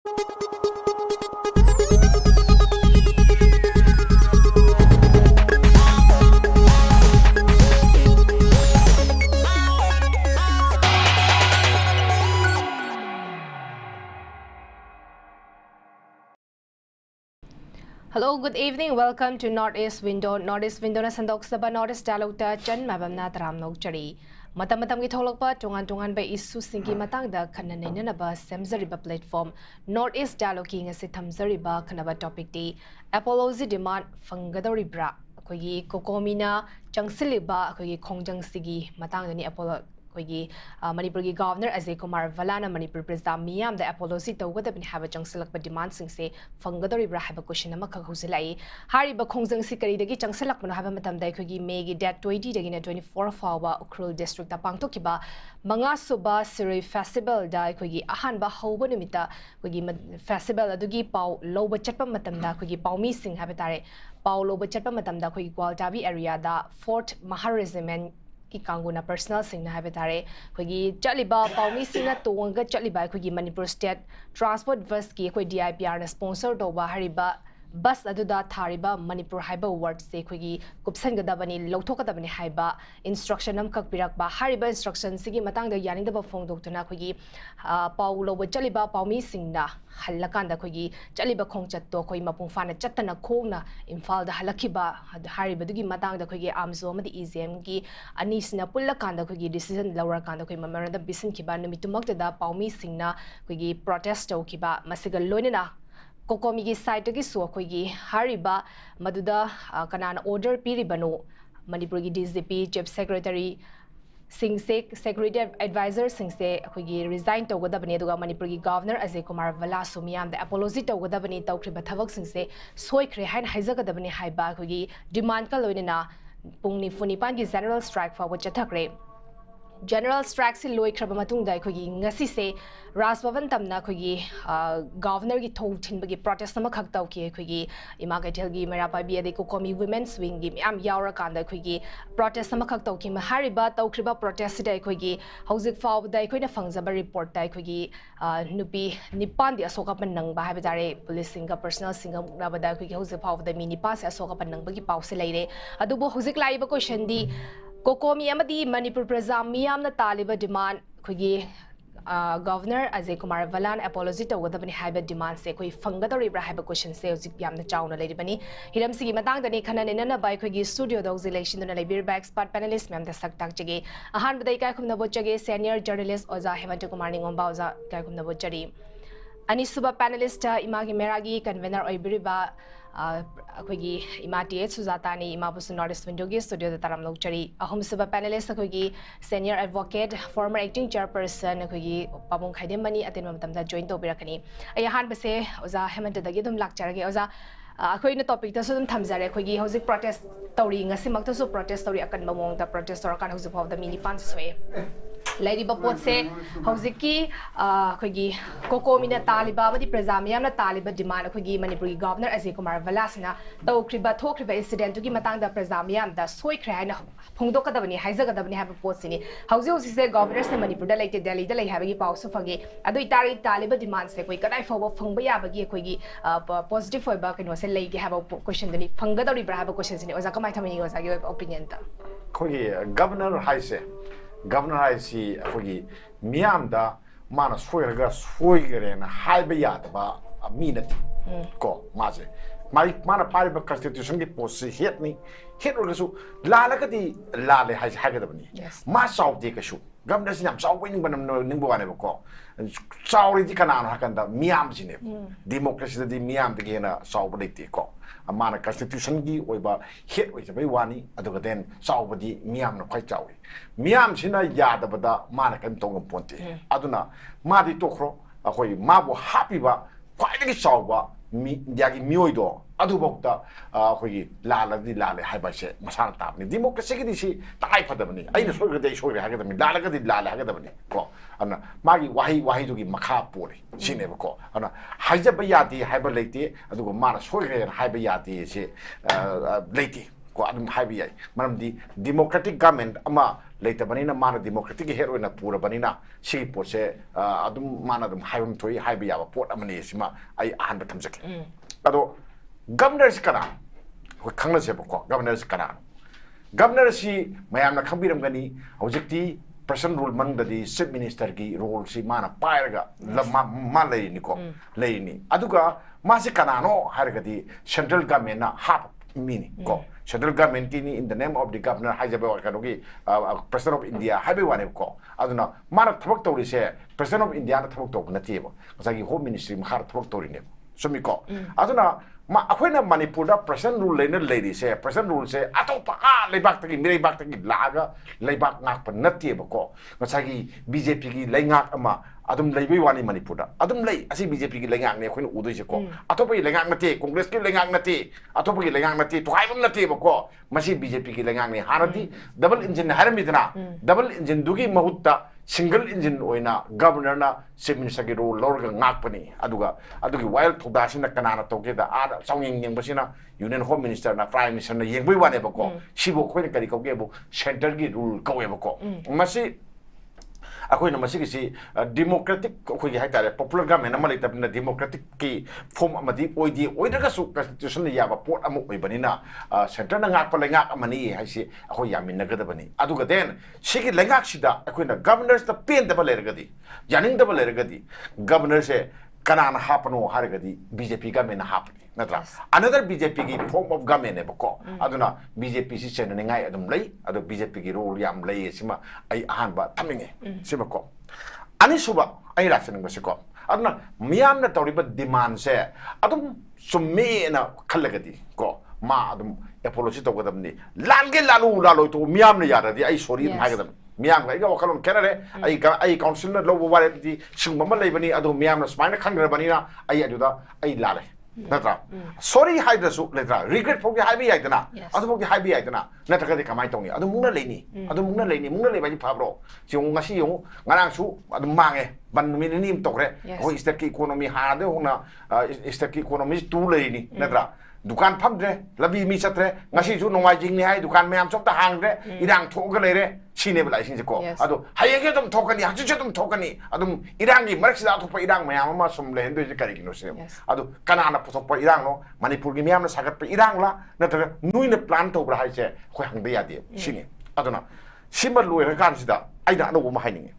Hello, good evening. Welcome to Northeast Window. Northeast Window na sandok saba Northeast Dialogue ta Chan Maibam na taram nok chari. Matam ki tholokpa tungan ba isu singki matang da khananai na ba semzariba platform Northeast Dialogue ki ngasi thamzariba khanaba topic ti apology demand Phangadouribra akogi Cocomi na changsiliba akogi khongjang sigi matang ni apology Kogi Manipuri Governor Ajay Kumar Valana Manipur President Miyam the apology to what have a changselak but demand sing say Phangadouribra have a question amaka husilai Hari Bakongjang Sikari the Changselak when have a matam daikogi megi that 20 again 24 hour Ukrul district apang tokiba Manga Suba Siri Festival daikogi Ahanba Hobanimita Kogi Festival adugi pau low chapa matam da kogi pau missing habitare pau low chapa matam da kogi Gwaltabi area da Fort Maharaziman Kanguna personal sing na habitare kogi chaliba paumi singa tonga chaliba kogi Manipur state transport bus ki koi DIPR na sponsor do ba hariba bus aduda thariba Manipur haiba word se kogi kupsan gadabani lothokadabani haiba instruction am kakpirak ba hariba instruction sigi matang da yani da ba phone doktuna kogi paulo ba chaliba paumi singna halakanda kogi chaliba khongchat to koi mapung fana chatana khongna imphal da halakiba hariba dugi matang da kogi amzo amadi EZM gi anisna pullakanda kogi decision lower kanda koi memorandum bisin kiba numitumak da paumi singna kogi protest to kiba masigal loinena Cocomi ki site ki so kogi hariba maduda kanana order piribano Manipur ki DCP chief secretary Singsek secretary advisor Singse kogi resign to godabani duga Manipur ki governor Ajay Kumar Valana Miyam the apology to godabani tawkriba thabak singse soikre hain haizagadabani haiba kogi demand ka loinena pungni funipan ki general strike for chathakre General strike si loi kraba matung dai kogi ngasi se Rasbavan tamna kogi governor ki thong thinba ki protest nama khak taw ki kogi IMAGI gi MEIRA pabi ade Cocomi women's wing gi am yaura kanda kogi protest nama khak taw ki mahariba taw kriba protest dai kogi hauzik faw dai koina fangjaba report dai kogi nupi nipan di asoka panang ba habitare police singa personal singa na ba dai kogi hauzik faw dai mini pass asoka panang ba ki paw se leire adubo hauzik lai ba question di Cocomi amadi Manipur President Miyam na taliba demand kogi Governor Ajay Kumar Valana apology to wadabani haiba demand se koi Phangadouribra haiba question se uzik yam na chawna leibani hiram sigi matang dani khananena na bai kogi studio dog election na leibir ba expert panelist mem da saktak jage ahan badai kai khumna bochage senior journalist oza HEMANTA Kumar NINGOMBA oza kai khumna bochari ani suba panelist IMAGI MEIRA gi convener oibiriba akogi imati SUJATA ni imabusu Northeast Window gi studio da taram lokchari ahum suba panelist akogi senior advocate former acting chairperson akogi pamung KHAIDEM mani aten matam da join to birakani ayahan base oza HEMANTA dagi dum lakcharage oza akoi na topic ta sum thamjare akogi hojik protest tawri ngasi makta su protest tawri akan bamong da protest tor kan hojik of the mini pan soe Lady Bapot se Hosiki Kogi Cocomi na taliba madi Prezamia na taliba demand kogi Manipuri Governor Ajay Kumar Valana tawkriba thokriba incident gi matang da Prezamia da soikre na phongdo kadabani haizagadabani have posini hausi hausi se governor se Manipur da like Delhi da like have gi pau su phage adu itari taliba demand se koi kanai fobo phongba ya bagi kogi positive hoiba kino se like have a question dani Phangadouribra have a question ni oza kamai thamani oza gi opinion ta kogi governor haise Governor haisi kogi miyam da mana soiraga soigare haiba yadaba aminati ko maje mana pariba constitution ki post hit ni hit rogasu lalagadi lale haise hagadabani ma saudi kashu governor sinam sawing banam ningbo wane ko sawri di kanana hakanda miyam sine democracy di miyam de gena sawbadi ko amana constitution gi oiba hit oi jabai wani aduga den sawbadi miyam na khoi chawi miyam sina yadabada mana kan tong ponte aduna madi tokro akoi mabu happy ba khwai sawba mi yagi mioido adu bokta akoi laladi lale haiba se masana tapni democracy gi disi tai phadabani aina soiga dei soiga hagadami lalagadi lale hagadabani ko ana magi wahi dugi makha pore sine ko ana haijaba yati haiba leite adugo mana soiga haiba yati se leite ko adum haiba yai maramdi democratic government ama ꯂꯩꯇꯕꯅꯤꯅ ꯃꯥꯅ ꯗꯦꯃꯣꯀ꯭ꯔꯦꯇꯤꯛꯀꯤ ꯍꯦꯠ ꯑꯣꯏꯅ ꯄꯨꯔꯕꯅꯤꯅ ꯁꯤꯒꯤ ꯄꯣꯠꯁꯦ ꯑꯗꯨꯝ ꯃꯥꯅ ꯑꯗꯨꯝ ꯍꯥꯏꯐꯝ ꯊꯣꯛꯏ ꯍꯥꯏꯕ ꯌꯥꯕ ꯄꯣꯠ ꯑꯃꯅꯤ ꯁꯤꯃ ꯑꯩ ꯑꯍꯥꯟꯕ ꯊꯝꯖꯒꯦ ꯑꯗꯣ ꯒꯕꯔꯅꯔꯁꯤ ꯀꯅꯥ ꯑꯩꯈꯣꯏ ꯈꯪꯅꯁꯦꯕꯀꯣ ꯒꯕꯔꯅꯔꯁꯤ ꯀꯅꯥꯅꯣ ꯒꯕꯔꯅꯔꯁꯤ ꯃꯌꯥꯝꯅ ꯈꯪꯕꯤꯔꯝꯒꯅꯤ ꯍꯧꯖꯤꯛꯇꯤ ꯄ꯭ꯔꯁꯟ ꯔꯨꯜ ꯃꯅꯨꯡꯗꯗꯤ ꯆꯤꯐ ꯃꯤꯅꯤꯁꯇꯔꯒꯤ ꯔꯣꯜꯁꯤ ꯃꯥꯅ ꯄꯥꯏꯔꯒ ꯃꯥ ꯂꯩꯔꯤꯅꯤꯀꯣ ꯂꯩꯔꯤꯅꯤ ꯑꯗꯨꯒ ꯃꯥꯁꯤ ꯀꯅꯥꯅꯣ ꯍꯥꯏꯔꯒꯗꯤ ꯁꯦꯟꯇ꯭ꯔꯦꯜ ꯒꯚꯔꯟꯃꯦꯟꯠꯅ ꯍꯥꯞꯄ ꯃꯤꯅꯤ ꯀꯣ ꯁꯦꯟꯇ꯭ꯔꯦꯜ ꯒꯚꯔꯟꯃꯦꯟꯠꯀꯤꯅꯤ in the name of the governor ꯍꯥꯏꯖꯕ ꯀꯩꯅꯣꯒꯤ ꯄ꯭ꯔꯁꯤꯗꯦꯟꯠ ꯑꯣꯐ ꯏꯟꯗꯤꯌꯥ ꯍꯥꯏꯕꯒꯤ ꯋꯥꯅꯦꯕꯀꯣ ꯑꯗꯨꯅ ꯃꯥꯅ ꯊꯕꯛ ꯇꯧꯔꯤꯁꯦ ꯄ꯭ꯔꯁꯤꯗꯦꯟꯠ ꯑꯣꯐ ꯏꯟꯗꯤꯌꯥꯅ ꯊꯕꯛ ꯇꯧꯕ ꯅꯠꯇꯦꯕ ꯉꯁꯥꯏꯒꯤ ꯍꯣꯝ ꯃꯤꯅꯤꯁꯇ꯭ꯔꯤ ꯃꯈꯥꯗ ꯊꯕꯛ ꯇꯧꯔꯤꯅꯦꯕ ꯆꯨꯝꯃꯤꯀꯣ ꯑꯗꯨꯅ ꯑꯩꯈꯣꯏꯅ ꯃꯅꯤꯄꯨꯔꯗ ꯄ꯭ꯔꯁꯤꯗꯦꯟꯠ ꯔꯨꯜ ꯂꯩꯅ ꯂꯩꯔꯤꯁꯦ ꯄ꯭ꯔꯁꯤꯗꯦꯟꯠ ꯔꯨꯜꯁꯦ ꯑꯇꯣꯞꯄ ꯂꯩꯕꯥꯛꯇꯒꯤ ꯃꯤꯔꯩꯕꯥꯛꯇꯒꯤ ꯂꯥꯛꯑꯒ ꯂꯩꯕꯥꯛ ꯉꯥꯛꯄ ꯅꯠꯇꯦꯕꯀꯣ ꯉꯁꯥꯏꯒꯤ BJPꯒꯤ ꯂꯩꯉꯥꯛ ꯑꯃ ꯑꯗꯨꯝ ꯂꯩꯕꯩ ꯋꯥꯅꯤ ꯃꯅꯤꯄꯨꯔꯗ ꯑꯗꯨꯝ ꯂꯩ ꯑꯁꯤ BJPꯒꯤ ꯂꯩꯉꯥꯛꯅꯦ ꯑꯩꯈꯣꯏꯅ ꯎꯗꯣꯏꯁꯦꯀꯣ ꯑꯇꯣꯞꯄꯒꯤ ꯂꯩꯉꯥꯛ ꯅꯠꯇꯦ ꯀꯣꯡꯒ꯭ꯔꯦꯁꯀꯤ ꯂꯩꯉꯥꯛ ꯅꯠꯇꯦ ꯑꯇꯣꯞꯄꯒꯤ ꯂꯩꯉꯥꯛ ꯅꯠꯇꯦ ꯇꯣꯈꯥꯏꯕ ꯅꯠꯇꯦꯕꯀꯣ ꯃꯁꯤ BJPꯒꯤ ꯂꯩꯉꯥꯛꯅꯤ ꯍꯥꯟꯅꯗꯤ ꯗꯕꯜ ꯏꯟꯖꯤꯟ ꯍꯥꯏꯔꯝꯃꯤꯗꯅ ꯗꯕꯜ ꯏꯟꯖꯤꯟꯗꯨꯒꯤ ꯃꯍꯨꯠꯇ ꯁꯤꯡꯒꯜ ꯏꯟꯖꯤꯟ ꯑꯣꯏꯅ ꯒꯕꯔꯅꯔꯅ ꯆꯤꯐ ꯃꯤꯅꯤꯁꯇꯔꯒꯤ ꯔꯣꯜ ꯂꯧꯔꯒ ꯉꯥꯛꯄꯅꯤ ꯑꯗꯨꯒ ꯑꯗꯨꯒꯤ ꯋꯥꯌꯦꯜ ꯊꯧꯗꯥꯁꯤꯅ ꯀꯅꯥꯅ ꯇꯧꯒꯦꯗ ꯆꯥꯎꯌꯦꯡ ꯌꯦꯡꯕꯁꯤꯅ ꯌꯨꯅꯤꯌꯟ ꯍꯣꯝ ꯃꯤꯅꯤꯁꯇꯔꯅ ꯄ꯭ꯔꯥꯏꯝ ꯃꯤꯅꯤꯁꯇꯔꯅ ꯌꯦꯡꯕꯩ ꯋꯥꯅꯦꯕꯀꯣ ꯁꯤꯕꯨ ꯑꯩꯈꯣꯏꯅ ꯀꯔꯤ ꯀꯧꯒꯦꯕꯨ ꯁꯦꯟꯇꯔꯒꯤ ꯔꯨꯜ ꯀꯧꯋꯦꯕꯀꯣ ꯃꯁꯤ ꯑꯩꯈꯣꯏꯅ ꯃꯁꯤꯒꯤꯁꯤ ꯗꯦꯃꯣꯀ꯭ꯔꯦꯇꯤꯛ ꯑꯩꯈꯣꯏꯒꯤ ꯍꯥꯏꯇꯥꯔꯦ ꯄꯣꯄꯨꯂꯔ ꯒꯚꯔꯟꯃꯦꯟꯠ ꯑꯃ ꯂꯩꯇꯕꯅꯤꯅ ꯗꯦꯃꯣꯀ꯭ꯔꯦꯇꯤꯛꯀꯤ ꯐꯣꯝ ꯑꯃꯗꯤ ꯑꯣꯏꯗ꯭ꯔꯒꯁꯨ ꯀꯟꯁꯇꯤꯇ꯭ꯌꯨꯁꯟꯅ ꯌꯥꯕ ꯄꯣꯠ ꯑꯃ ꯑꯣꯏꯕꯅꯤꯅ ꯁꯦꯟꯇꯔꯅ ꯉꯥꯛꯄ ꯂꯩꯉꯥꯛ ꯑꯃꯅꯤ ꯍꯥꯏꯁꯤ ꯑꯩꯈꯣꯏ ꯌꯥꯃꯤꯟꯅꯒꯗꯕꯅꯤ ꯑꯗꯨꯒ ꯗꯦꯟ ꯁꯤꯒꯤ ꯂꯩꯉꯥꯛꯁꯤꯗ ꯑꯩꯈꯣꯏꯅ ꯒꯕꯔꯅꯔꯁꯤꯗ ꯄꯦꯟꯗꯕ ꯂꯩꯔꯒꯗꯤ ꯌꯥꯅꯤꯡꯗꯕ ꯂꯩꯔꯒꯗꯤ ꯒꯕꯔꯅꯔꯁꯦ ꯀꯅꯥꯅ ꯍꯥꯞꯄꯅꯣ ꯍꯥꯏꯔꯒꯗꯤ BJP ꯒꯚꯔꯟꯃꯦꯟꯠꯅ ꯍꯥꯞꯄꯅꯤ ꯅꯠꯇ꯭ꯔꯥ ꯑꯅꯗꯔ BJPꯒꯤ ꯐꯣꯔꯝ ꯑꯣꯐ ꯒꯚꯔꯟꯃꯦꯟꯠꯅꯦꯕꯀꯣ ꯑꯗꯨꯅ BJPꯁꯤ ꯆꯦꯟꯅꯅꯤꯡꯉꯥꯏ ꯑꯗꯨꯝ ꯂꯩ ꯑꯗꯣ BJPꯒꯤ ꯔꯣꯜ ꯌꯥꯝ ꯂꯩ ꯁꯤꯃ ꯑꯩ ꯑꯍꯥꯟꯕ ꯊꯝꯅꯤꯡꯉꯦ ꯁꯤꯃꯀꯣ ꯑꯅꯤꯁꯨꯕ ꯑꯩ ꯂꯥꯛꯆꯅꯤꯡꯕꯁꯤꯀꯣ ꯑꯗꯨꯅ ꯃꯤꯌꯥꯝꯅ ꯇꯧꯔꯤꯕ ꯗꯤꯃꯥꯟꯁꯦ ꯑꯗꯨꯝ ꯆꯨꯝꯃꯦꯅ ꯈꯜꯂꯒꯗꯤ ꯀꯣ ꯃꯥ ꯑꯗꯨꯝ ꯑꯦꯄꯣꯂꯣꯖꯤ ꯇꯧꯒꯗꯕꯅꯤ ꯂꯥꯟꯒꯦ ꯂꯥꯜꯂꯣꯏ ꯃꯤꯌꯥꯝꯅ ꯌꯥꯔꯗꯤ ꯑꯩ ꯁꯣꯔꯤ ꯑꯗꯨꯝ ꯍꯥꯏꯒꯗꯕꯅꯤ ꯃꯤꯌꯥꯝꯒ ꯑꯩꯒ ꯋꯥꯈꯜꯂꯣꯟ ꯈꯦꯠꯅꯔꯦ ꯑꯩ ꯀꯥꯎꯟꯁꯤꯜꯅ ꯂꯧꯕ ꯋꯥꯔꯦꯞꯇꯤ ꯁꯤꯒꯨꯝꯕ ꯑꯃ ꯂꯩꯕꯅꯤ ꯑꯗꯨ ꯃꯤꯌꯥꯝꯅ ꯁꯨꯃꯥꯏꯅ ꯈꯟꯈ꯭ꯔꯕꯅꯤ나 ꯑꯩ ꯑꯗꯨꯗ ꯑꯩ ꯂꯥꯜꯂꯦ ꯅꯠꯇ꯭ꯔꯥ ꯁꯣꯔꯤ ꯍꯥꯏꯗ꯭ꯔꯁꯨ ꯂꯩꯇ꯭ꯔꯥ ꯔꯤꯒ꯭ꯔꯦꯠ ꯐꯥꯎꯗꯤ ꯍꯥꯏꯕ ꯌꯥꯏꯗꯅ ꯑꯗꯨꯐꯥꯎꯗꯤ ꯍꯥꯏꯕ ꯌꯥꯏꯗꯅ ꯅꯠꯇ꯭ꯔꯒꯗꯤ ꯀꯃꯥꯏꯅ ꯇꯧꯅꯤ ꯑꯗꯨꯝ ꯃꯨꯛꯅ ꯂꯩꯅꯤ ꯑꯗꯨꯝ ꯃꯨꯛꯅ ꯂꯩꯕ ꯍꯥꯏꯁꯤ ꯐꯕ꯭ꯔꯣ ꯌꯦꯡꯉꯨ ꯉꯁꯤ ꯌꯦꯡꯉꯨ ꯉꯔꯥꯡꯁꯨ ꯑꯗꯨꯝ ꯃꯥꯡꯉꯦ ꯕꯟ ꯅꯨꯃꯤꯠ ꯅꯤꯅꯤ ꯑꯃ ꯇꯧꯈ꯭ꯔꯦ ꯑꯩꯈꯣꯏ ꯁ꯭ꯇꯦꯠꯀꯤ ꯏꯀꯣꯅꯣꯃꯤ ꯍꯥꯟꯅꯗꯩ ꯍꯧꯅ ꯁ꯭ꯇꯦꯠꯀꯤ ꯏꯀꯣꯅꯣꯃꯤꯁꯤ ꯇꯨ ꯂꯩꯔꯤꯅꯤ ꯅꯠꯇ꯭ꯔꯥ दुकान फमद्रे लबी मी चत्रे ngasi ju नोंगाइजिंग नि हाय दुकान मैम चोक ता हांग्रे इरांग थोग लेरे सिने बला इसिं को अदो हायेगे तुम थोकनी हजु तुम थोकनी अदुम इरांग की मरक सिदा थोप इरांग मैम मा सुम ले हेंदो जे करिगिनो से अदो कनाना पुथोप इरांग नो मणिपुर की मैम सागत पे इरांग ला नत्र नुइने प्लान तोब्रा हाइसे खोय हंगदे यादे सिने अदोना सिमर लोय कान सिदा आइदा अनोबो मा हाइनिंगे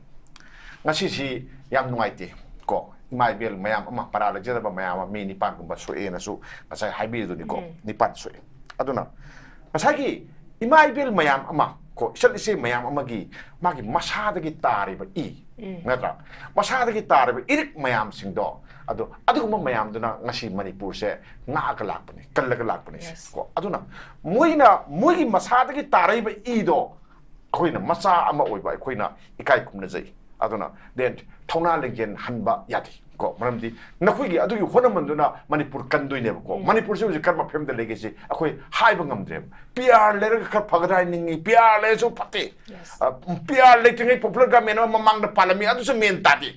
ngasi si yam nuaite ko Maibam mayam ama para lejada mayam mi nipan kumba soe na su ngasai haibi do ni ko nipan soe aduna ngasai Maibam mayam ama ko isal isi mayam ama gi magi masada gi tari ba I ngadra masada gi tari ba irik mayam sing do adu mayam duna ngasi Manipur se nga ka lakpani kallaga lakpani ko aduna moigi masada gi tari ba I do akoina masa ama oiba akoina ikai kumna jai aduna then thona legen hanba yadi ko maramdi nakhoi adu yu hona manduna Manipur kandoi ne ko Manipur se karma phemda lege si akoi haiba ngamdre PR le ka phagadai ningi PR le so phate PR le tingai popular government mamang da parliament adu se men tadi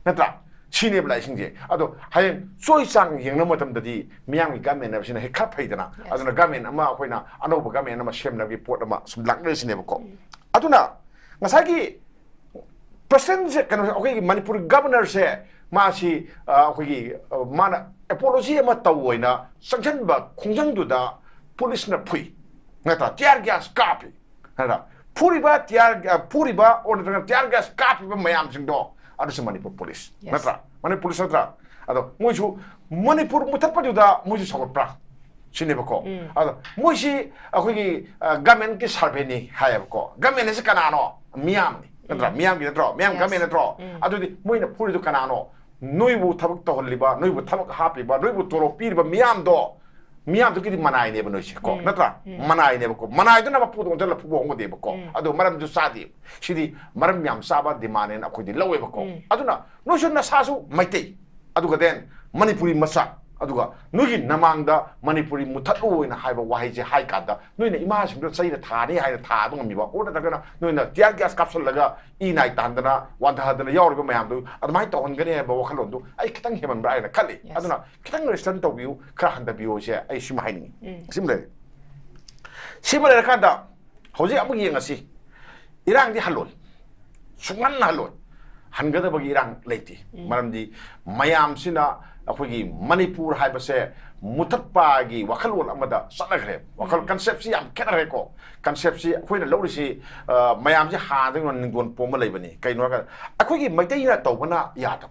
natra chine bla singje adu hayen soi sang yengna matam dadi miyang gi government na sina he kha phaidana aduna government ama akoina anoba government ama semna gi pot ama sumlak le sine ko aduna ngasagi President se kan okay Manipur governor se मासी अखोगी माना apiology अमा तवोइना संजनबा खोंजंगदुदा police न फुई नता tier gas copy हरा पुरीबा और tear gas कापी मयाम सिंदो अदुस मणिपुर पुलिस नत्रा मणिपुर पुलिस नत्रा अदो मोइसु मणिपुर मुथपदुदा मोइसु सगोत्रा सिनेबको अदो मोइसि अखोगी गवर्नमेंट के सर्वे नि हायबको गवर्नमेंट से कनानो मियाम नत्रा मियाम gi नत्रो मियाम गवर्नमेंट नत्रो अदुदि मोइना पुरिदु कनानो Noibu tabak tohliba, noibu tabak hapiba, noibu toropirba, miam do kiri manai ne banoisi ko, natra manai ne bako, manai do na bapu do jala pubo ngo de bako, ado maram do sadi, sidi maram yam saba di manen ako di lawe bako, ado na noisyon na sasu maite, ado ka den Manipuri masa, ado ka noigi namang da Manipuri mutatlo na haiba wahai je hai kada, noi na imagine do sai na thani hai na tha do ngami ba, o na tagana noi na tiar gas capsule laga inai tandana wanda hadana yaur go mayam do admai to hongane ba wakhalon do ai kitang heman bra na khali aduna kitang restaurant to view kra handa view se ai sim haini simle kada hoji amu yengasi irang di haloi sungan haloi hangada bagi irang leiti maram di mayam sina akhoi manipur haibase mutatpa gi wakhalon amada sanagre wakhal concept si am kenare ko concept si akhoi na lori si mayam si ha ding non ningon poma leibani kaino ka akhoi gi maitai na tawbana yata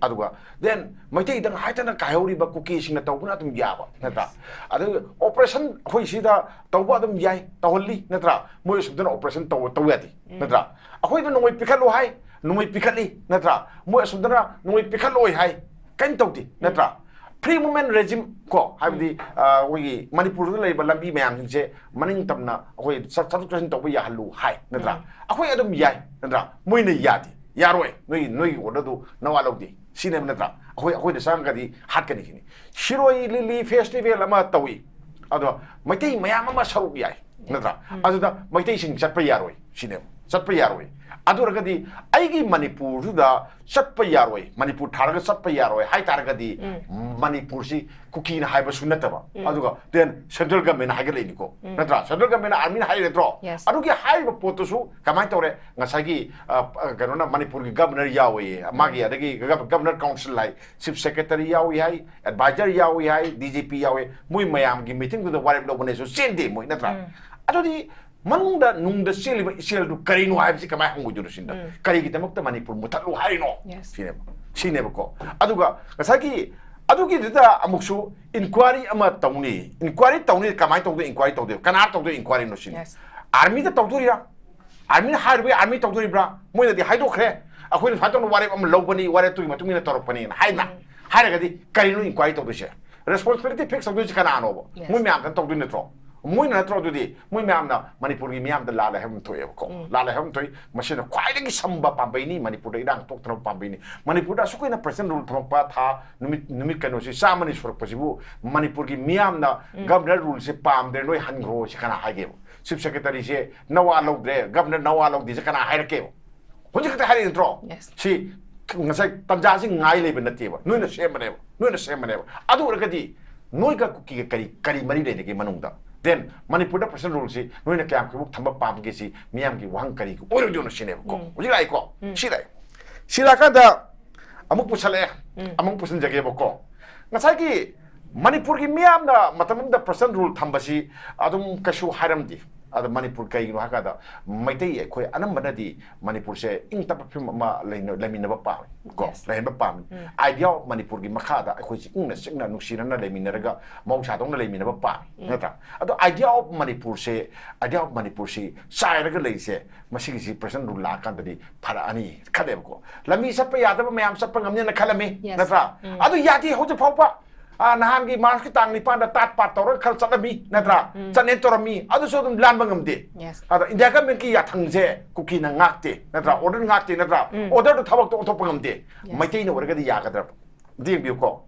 aduga then maitai dang haitana kaihori ba cookie sing na tawbana tum yaba nata adu operation akhoi si da tawba dum yai tawli natra moi subdana operation tawati natra akhoi da noi pikalo hai noi pikali natra moi subdana noi pikaloi hai kain tawti natra free movement regime ko habdi we manipur da leba lambi mayam se maning tamna akoi subtraction to ya halu hai natra akoi adum yai natra moi ne yati yaroi noi order du nawa lodi sinem natra akoi da sang gadi hat kani kini shiroi lili festival ama tawi ado maitai mayam ama saruk yai natra adu da maitai sing chatpa yaroi sinem chatpa yaroi aduragadi aigi manipur da chatpa yaroi manipur tharaga chatpa yaroi hai taragadi manipur si cookie na haiba sunataba aduga then central government haigale ni ko natra central government army hai retro adugi haiba potosu kamai tore ngasagi ganona manipur gi governor yawi magi adagi governor council lai chief secretary yawi hai advisor yawi hai dgp yawi mui mayam gi meeting da warep lo bane so sende moi natra adudi manungda nungda seliba isel du karino haibsi kamai hangu juru sinda kari gi tamakta manipur muthalu harino sineba ko aduga ngasagi adugi da amuksu inquiry ama tawni kamai tawde inquiry tawde kanar tawde inquiry no sin army da tawdurira army na harbe army tawduribra moina di haidokre akhoi fatong ware am lobani ware tu matumi na toropani haina haragadi karino inquiry tawde se responsibility fix tawde kana no mo mi am kan tawde netro moi na tro dudi moi myam na manipur gi myam da la la hem thoi ko la la hem thoi machine kwai gi samba pambai ni manipur da idang tok tro pambai ni manipur da su na present rule thong pa tha numit kano si samani surak pasibu manipur gi myam na governor rule se pam de noi han gro si kana hage chief secretary se nawa log de governor nawa log di se kana hai rake hoji ka hai intro si ngasai tanja si ngai le ben nati ba noi na semane adu rakati noi ka cookie kari mari le de manung da then manipur da person rule si noina kyam ki buk thamba pam gi si miyam gi wang kari ko oru jono sine ko uji lai ko sila ka da amuk pusale amuk pusin jage ko ngasai gi manipur gi miyam na matam da person rule thamba si adum kashu haram di ada manipur kai no hakada maitai khoi anam banadi manipur se ing tap phim ma laimina ba pa ko laim ba pa idea manipur gi makhada khoi si ing na signa nuksina na laimina raga mausa dong na laimina ba pa nata ado idea of manipur se sai raga leise masigi si person rule la kan dadi phara ani khade ko lami sap ya da mayam sap ngamnya na khalame nata ado yati ho je phaupa nahan gi mas ki tang ni pan da tat pat tor khal chatabi natra chanen torami adu so dum lan bangamde ada india ka men ki ya thangje kuki na ngakte natra order ngakte natra order to thabak to pangamde maitai na orga di ya ka dra ding bi ko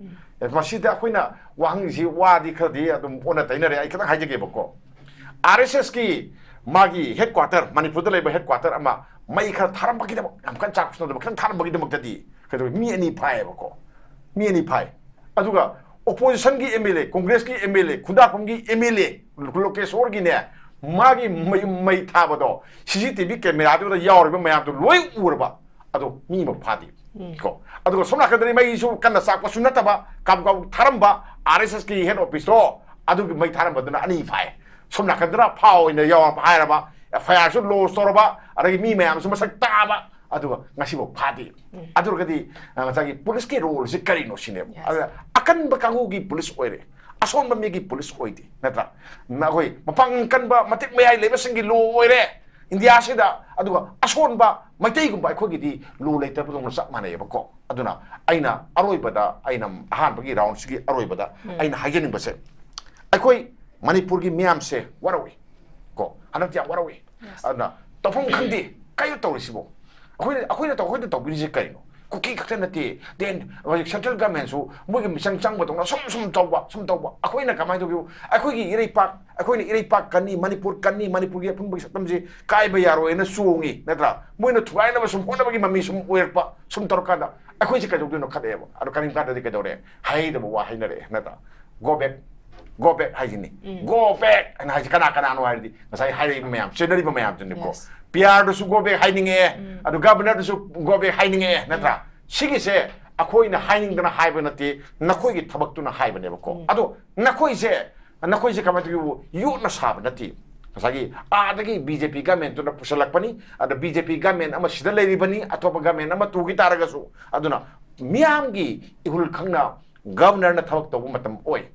masi da khoina wang ji wa di khadi adum ona tainare ai ka haije ge bako rss ki magi headquarter manipur da leba headquarter ama mai kha tharam baki da am kan chak sno da kan tharam baki da makta di khado mi ani phai bako mi ani phai aduga opposition ki MLA, Congress ki MLA, Khundapam ki MLA, Lokeshwar ki ne, magi mai thabado, CCTV camera do yaw mayam to loi urba, ado mi ma phadi ko. Ado somna kadari mai su kan sak pa sunata ba, kam tharamba RSS ki head office ro, ado mai tharamba do na ani phai. Somna kadra phao ina yaw phai ra ba, FIR su lo store ba, ara mi mayam su masak ta ba. aduga ngasibo phadi adur gadi ngachagi police ki role se kari no sine akan bakangu gi police oire ason ba megi police oide natra na goi mapang kan ba matik mayai leba singi lo oire india sida aduga ason ba maitei gum ba khoi gi di lo leita bu ngom sak manai ba ko aduna aina aroi bada aina ahan bagi round sigi aroi bada aina hajening ba se akhoi manipur gi miam se warawi ko anak ya warawi aduna topong khandi kayo tawrisibo akhoi to bi je kai no cookie ka na ti then central government so mo gi sang sang ba tong sum tawba akhoi na kamai to gi akhoi gi irei pak kani manipur gi phum bi satam je kai ba yaro ena suungi natra mo na thuai na ba sum hona ba gi mami sum oerpa sum torka da akhoi ji ka jo no khade ba ado kanim ka da ke dore hai da ba hai na re natra go back hai ni go back and hai kana no hai di sai hai mayam chenari ba mayam tin ko PR do su go back hiding adu governor do su go back hiding natra sigi se akoi na hiding dana haiba nati nakoi gi thabak tu na haiba ne ko adu nakoi se kamati yu na sab nati sagi adagi BJP government to na pusalak pani ada BJP government ama sida leiri bani atopa government ama tu gi taraga su aduna miam gi ihul khangna governor na thabak to matam oi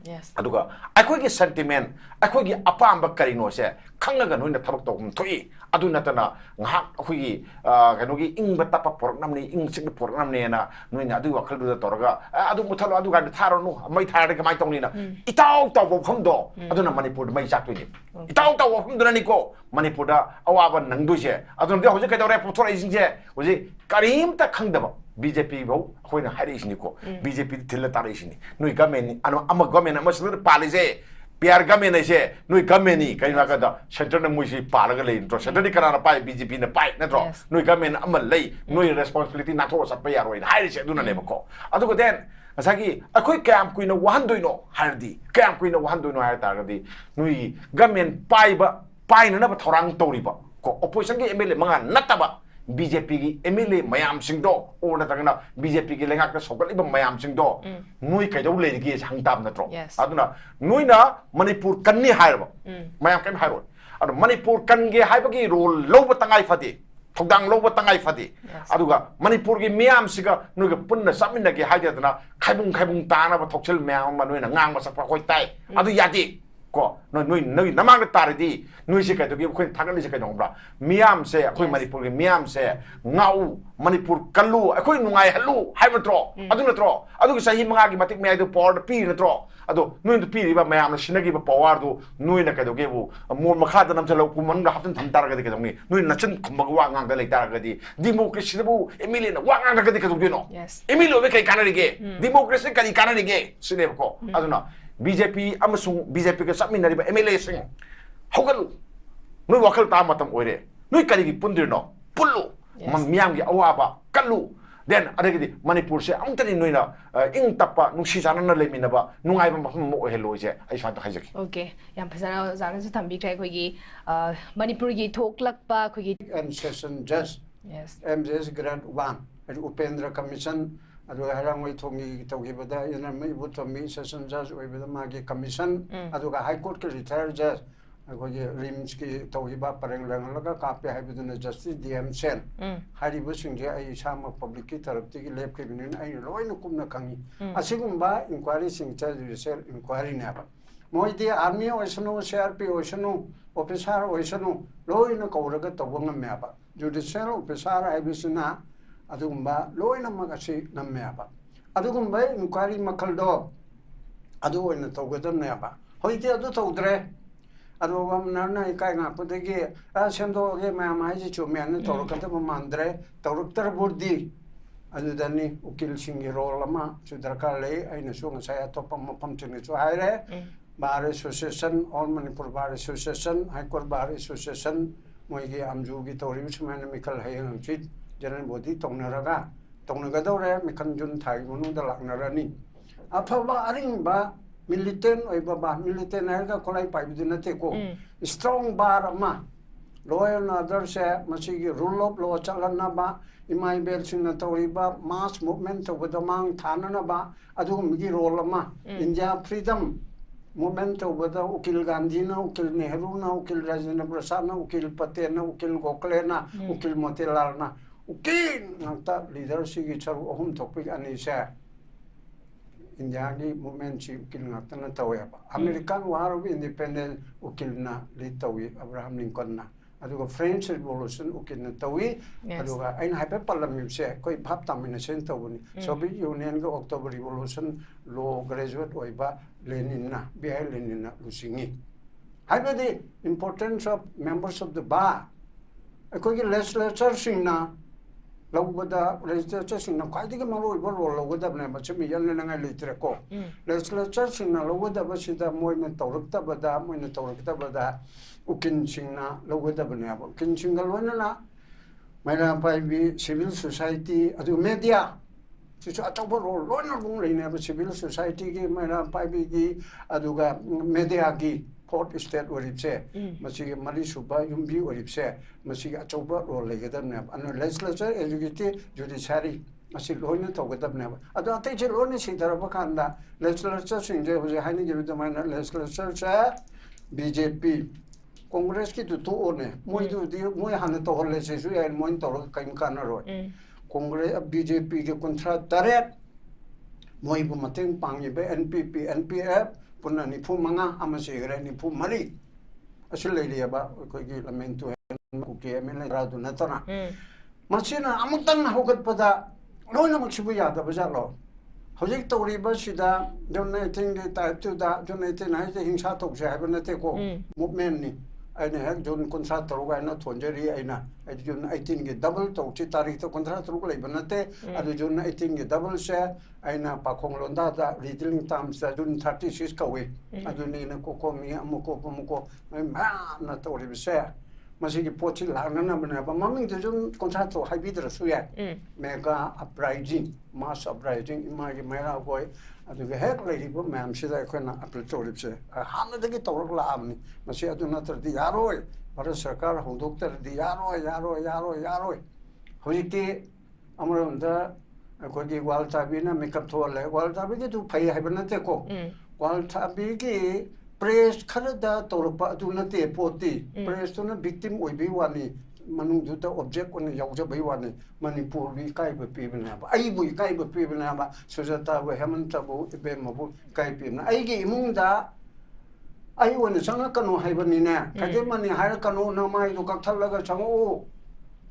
yes aduga akoi gi sentiment akoi gi apamba karino se khangnaga noina thabak to thoi adu natana ngha akoi gi kano gi ingba tapa program ni ing sik program ne na noina adu wakhal du toraga adu muthalo adu ga tharo nu mai thara ga mai tongni na itaw taw bo phomdo aduna manipur mai chak tui itaw taw bo phomdo ni ko manipur da awaba nangdu se aduna de hoje ka dore puthora ising je hoje karim ta khangdaba BJP bo khoina hairi isini ko BJP thilla tara isini noi government anu ama government ama sir palise PR government se noi government ni kai na ka da center na muisi palaga le intro center ni kana pai BJP na pai na tro noi government ama lei noi responsibility na tho sa pa ya roi hairi se duna ne ko adu ko den asagi akoi kam kuina wahandoi no hardi kam kuina wahandoi no har ta ga di noi government pai na ba thorang tori ba ko opposition ge MLA manga nataba BJP gi MLA mayam singdo or na tagna BJP gi lengak na sokal iba mayam singdo nui kai dau le gi hangtam na tro aduna nui na manipur kanni hairba mayam kai hairo adu manipur kan ge haiba gi role loba tangai fati thogdang loba tangai fati aduga manipur gi miyam siga nui ga punna samina gi haida na khaibung ta na ba thoksel mayam ma nui na ngang ma sakpa khoi tai adu yati ko noi namang taridi noi se kai to gi khoi thagali se kai dongbra miam se khoi manipur gi miam se ngau manipur kallu khoi nungai halu hai matro adu natro adu sahi manga gi matik me adu por pi natro adu noi to pi riba mayam na sinagi ba power du noi na kai to gi bu mor makha da nam chalo ku man ga haftan tham tar ga di kai dongni noi nachan khumba wa ngang da lai tar ga di democracy bu emile na wa ngang ga di kai dongni no emile be kai kanari ge democracy kai kanari ge sine ko adu na BJP amasung BJP ka subminariba MLA sing hogalu noi wakal ta matam oire noi kali gi pundirno pullu miyam gi awaba kallu then adagi manipur se amtani noina ing tappa nungsi jana na lemina ba nungai ba mafam mo hello je ai sa ta khajaki okay yam phasana jana su thambi khai khoi gi manipur gi thoklak pa khoi gi and session judge yes MJS grade 1 upendra commission adu harangoi thongi tawgi bada yana mai butomi session judge oibada magi commission adu ga high court ke retired judge agoge rims ki tawgi ba pareng lang laga kape haibuduna justice DM sen hari bu singje ai sama public ki taraf ti lab ke binin ai loina kumna kangi asigumba inquiry sing judicial inquiry ne ba moi di army oisano CRP oisano officer oisano loina kauraga tawanga me ba judicial officer ai bisuna adugumba loina magasi nammeba adugumba inquiry makaldo adu oina tawgadam neba hoiti adu tawdre adu gamna ikai nga pudegi sendo ge ma ji chumen tawrukata mandre tawruktar burdi adu dani ukil singi rolama sudarka le aina sunga saya topam mapam chini chu haire bar association all manipur bar association high court bar association moigi amju gi tawri chumen mikal hayang chit General body tongnaraga tongnagadaure mikanjun thai munu da laknarani aphaba aringba militant oiba ba militant naga kolai paibiduna te ko strong bar ama law and order se masigi rule of law chalana ba imai bel sinna toriba mass movement to badamang thanana ba adu migi role ama India freedom movement to bada ukil Gandhi na ukil Nehru na ukil Rajendra Prasad na ukil Patel na ukil Gokhale na ukil Motilal na ukin nangta leadership gi charu ohum topic ani sa India gi movement chi ukil ngakta na tawe ba American war of independence ukil na li tawi Abraham Lincoln na aduga French revolution ukil na tawi aduga ain haipe parliament se koi bhap tamina sen tawuni Soviet Union ga October revolution law graduate oiba Lenin na BI Lenin na lusingi haipe the importance of members of the bar akoi gi legislature sing na lawbada legislature sing na khwaidigi maru ibo lawbada ne ba chimi yan na ngai litre ko legislature sing na lawbada ba sida moi men tawrukta bada moi na tawrukta bada ukin sing na lawbada ne ba kin singal wana na maira pai bi civil society adu media sisu atawbo lo na bung le ne ba civil society gi maira pai bi gi aduga media gi fourth state oripse masigi mari suba yumbi oripse masigi achoba role legadamne an legislature executive judiciary asi loina togadamne ado ate je loina sidaraba kanda legislature singje hoje haini ge bidamana legislature cha BJP Congress ki tu one moi du di moi han to holle se su ya moi to kaim kana ro Congress BJP ke kontra direct moi bu mateng pangi be NPP NPF punna ni pu manga amase gre ni pu mari asile liya ba ko gi lamento ku ke mena radu na tana machina amutan hogat pada loina maksibu ya da bajalo hojik tori ba sida jonna thing de type to da jonna te nai te hingsa tok se ha bana te ko movement ni aina hak jon contract ro ga na thonjeri aina ai jon 18 ge double to chi tarikh to contract ro lai bana te adu jon 18 ge double se aina pa khong londa da retailing terms da jon 36 ka we adu ni na Cocomi amuko ma na to ri se masigi pochi la na bana ba maming de jon contract to hai bidra su ya mega uprising mass uprising imagi MEIRA boy adu ge hek lai bo mam sida khona apple to ri se han da ge to la amni masi adu na tar di yaroi par sarkar hondok tar di yaroi hojiki amron da ko gi wal tabi na makeup thole wal tabi ge tu phai hai bana te ko wal tabi ge press khada torpa adu na te poti press to na victim oi bi wani manung du ta object on yauja bai wani manipur bi kai ba pi bana ba ai bui kai ba pi bana ba sujata wa hemanta bu be mabu kai pi na ai ge imung da ai wani sanga kanu hai bani na kage mani hai kanu na mai du kak thal ga changu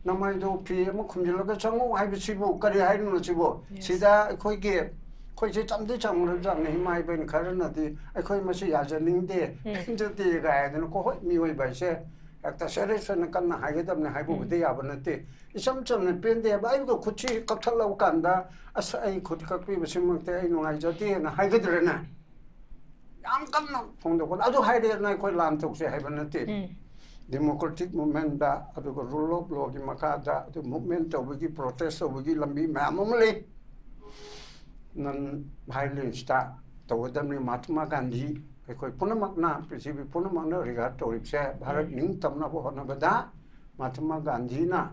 na mai du pi ma khumjil ga changu hai bi sibu kari hai nu sibu sida khoi ge khoi se chamde chang ra jang ni mai ben kharana ti ai khoi ma se ya janing de je ti ga ya den ko hoi mi hoi bai se akta serious na kan na hai dam na hai bu de ya ban te isam cham na pen de bai ko khuchi kak thal lau kan da asa ai khut kak pi ba sim te ai nu ai ja ti na hai ga dre na yam kan na phong de ko adu hai de na khoi lam tok se hai ban te democratic movement da adu ko rule of law ki makha da adu movement to gi protest to gi lambi ma mamle nan violence ta to dam ni Mahatma Gandhi koi punamak na prithvi punamak na regard to ripse bharat ning tamna bo hona bada Mahatma Gandhi na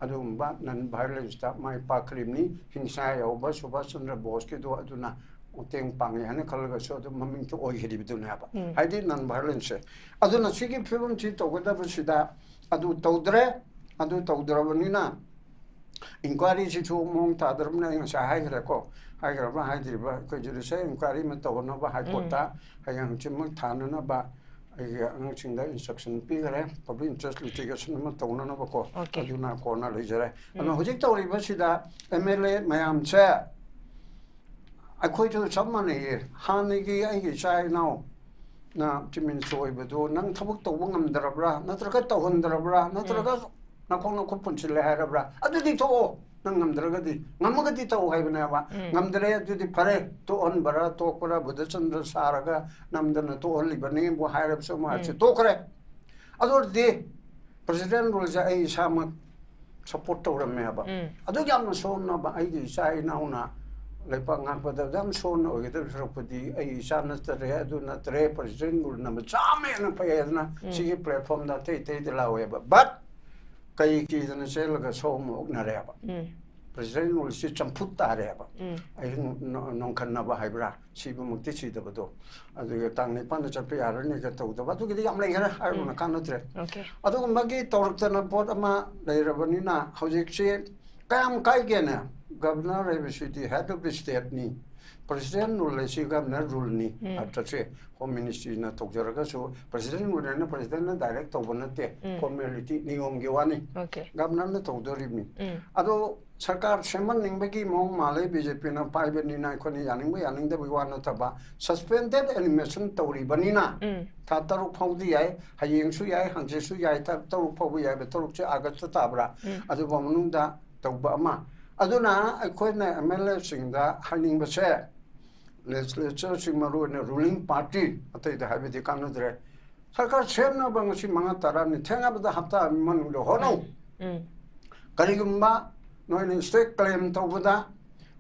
adum ba nan violence ta mai pakrim ni hingsa ya ba Subhash Chandra Bose ke do aduna uteng pangi hane khalga so do maming to oi hedi bidu na ba haidi nan violence aduna sigi film chi to goda ba sida adu tawdra bani na inquiry si chu mong ta daram na ing sa hai gra ko hai gra ba hai di ba ko juri se inquiry ma to no ba hai kota hai yang chim ma than na ba ai ang ching da instruction pi gare public interest litigation ma to no ba ko aju na ko na le jare ana hojik to ri ba sida MLA mayam che ai khoi chu cham ma ne han ni gi ai gi sai now na chimin soi ba do nang thabuk to ba ngam darabra na tra ka to hon darabra na tra ka na kong na kupun sila harabra adu di to nang ngamdra di ngamaga di to hai bana ba ngamdra adu di pare to on bara to kora Buddha Chandra saraga namdana to on libani bo harab so ma to kore adu di president rule ja ai sama support to ram ba adu jam no so na ba ai gi sai na una lepa ngang pa da jam so na o ge da sropadi ai sa na tare adu na tare president rule na ma chame na pa ya na si platform da te de la we ba but kai ki jana sel ga so mo na re ba president ul si champut ta re ba ai nong khan na ba hai bra si bu mukti si da ba do adu ga tang ne pan da cha pe ya re ne ga to da ba tu gi yam lai ga ai na kan no tre adu ma gi tor ta na pot ama lai ra ba ni na hojik si kam kai ge na governor re bi si di head of the state ni president ul si governor rule ni after che home ministry na tok jara ga so president ul na president na direct to ban te formality ni om ge wani governor na to do ri ni ado sarkar seman ning ba gi mong malai BJP na pai ben ni na khoni yaning da bi wan na ta ba suspended animation to ri bani na ta taru phau di ai hayeng su yai hang je su yai ta taru phau bi yai be taru che august ta bra ado ba munung da to ba ma aduna khoi na MLA sing da haning ba se legislature sing maru na ruling party atai da habi de kan dre sarkar sem na bang si manga tara ni thenga ba da hafta man lo hono karigumba noi ni state claim to ba da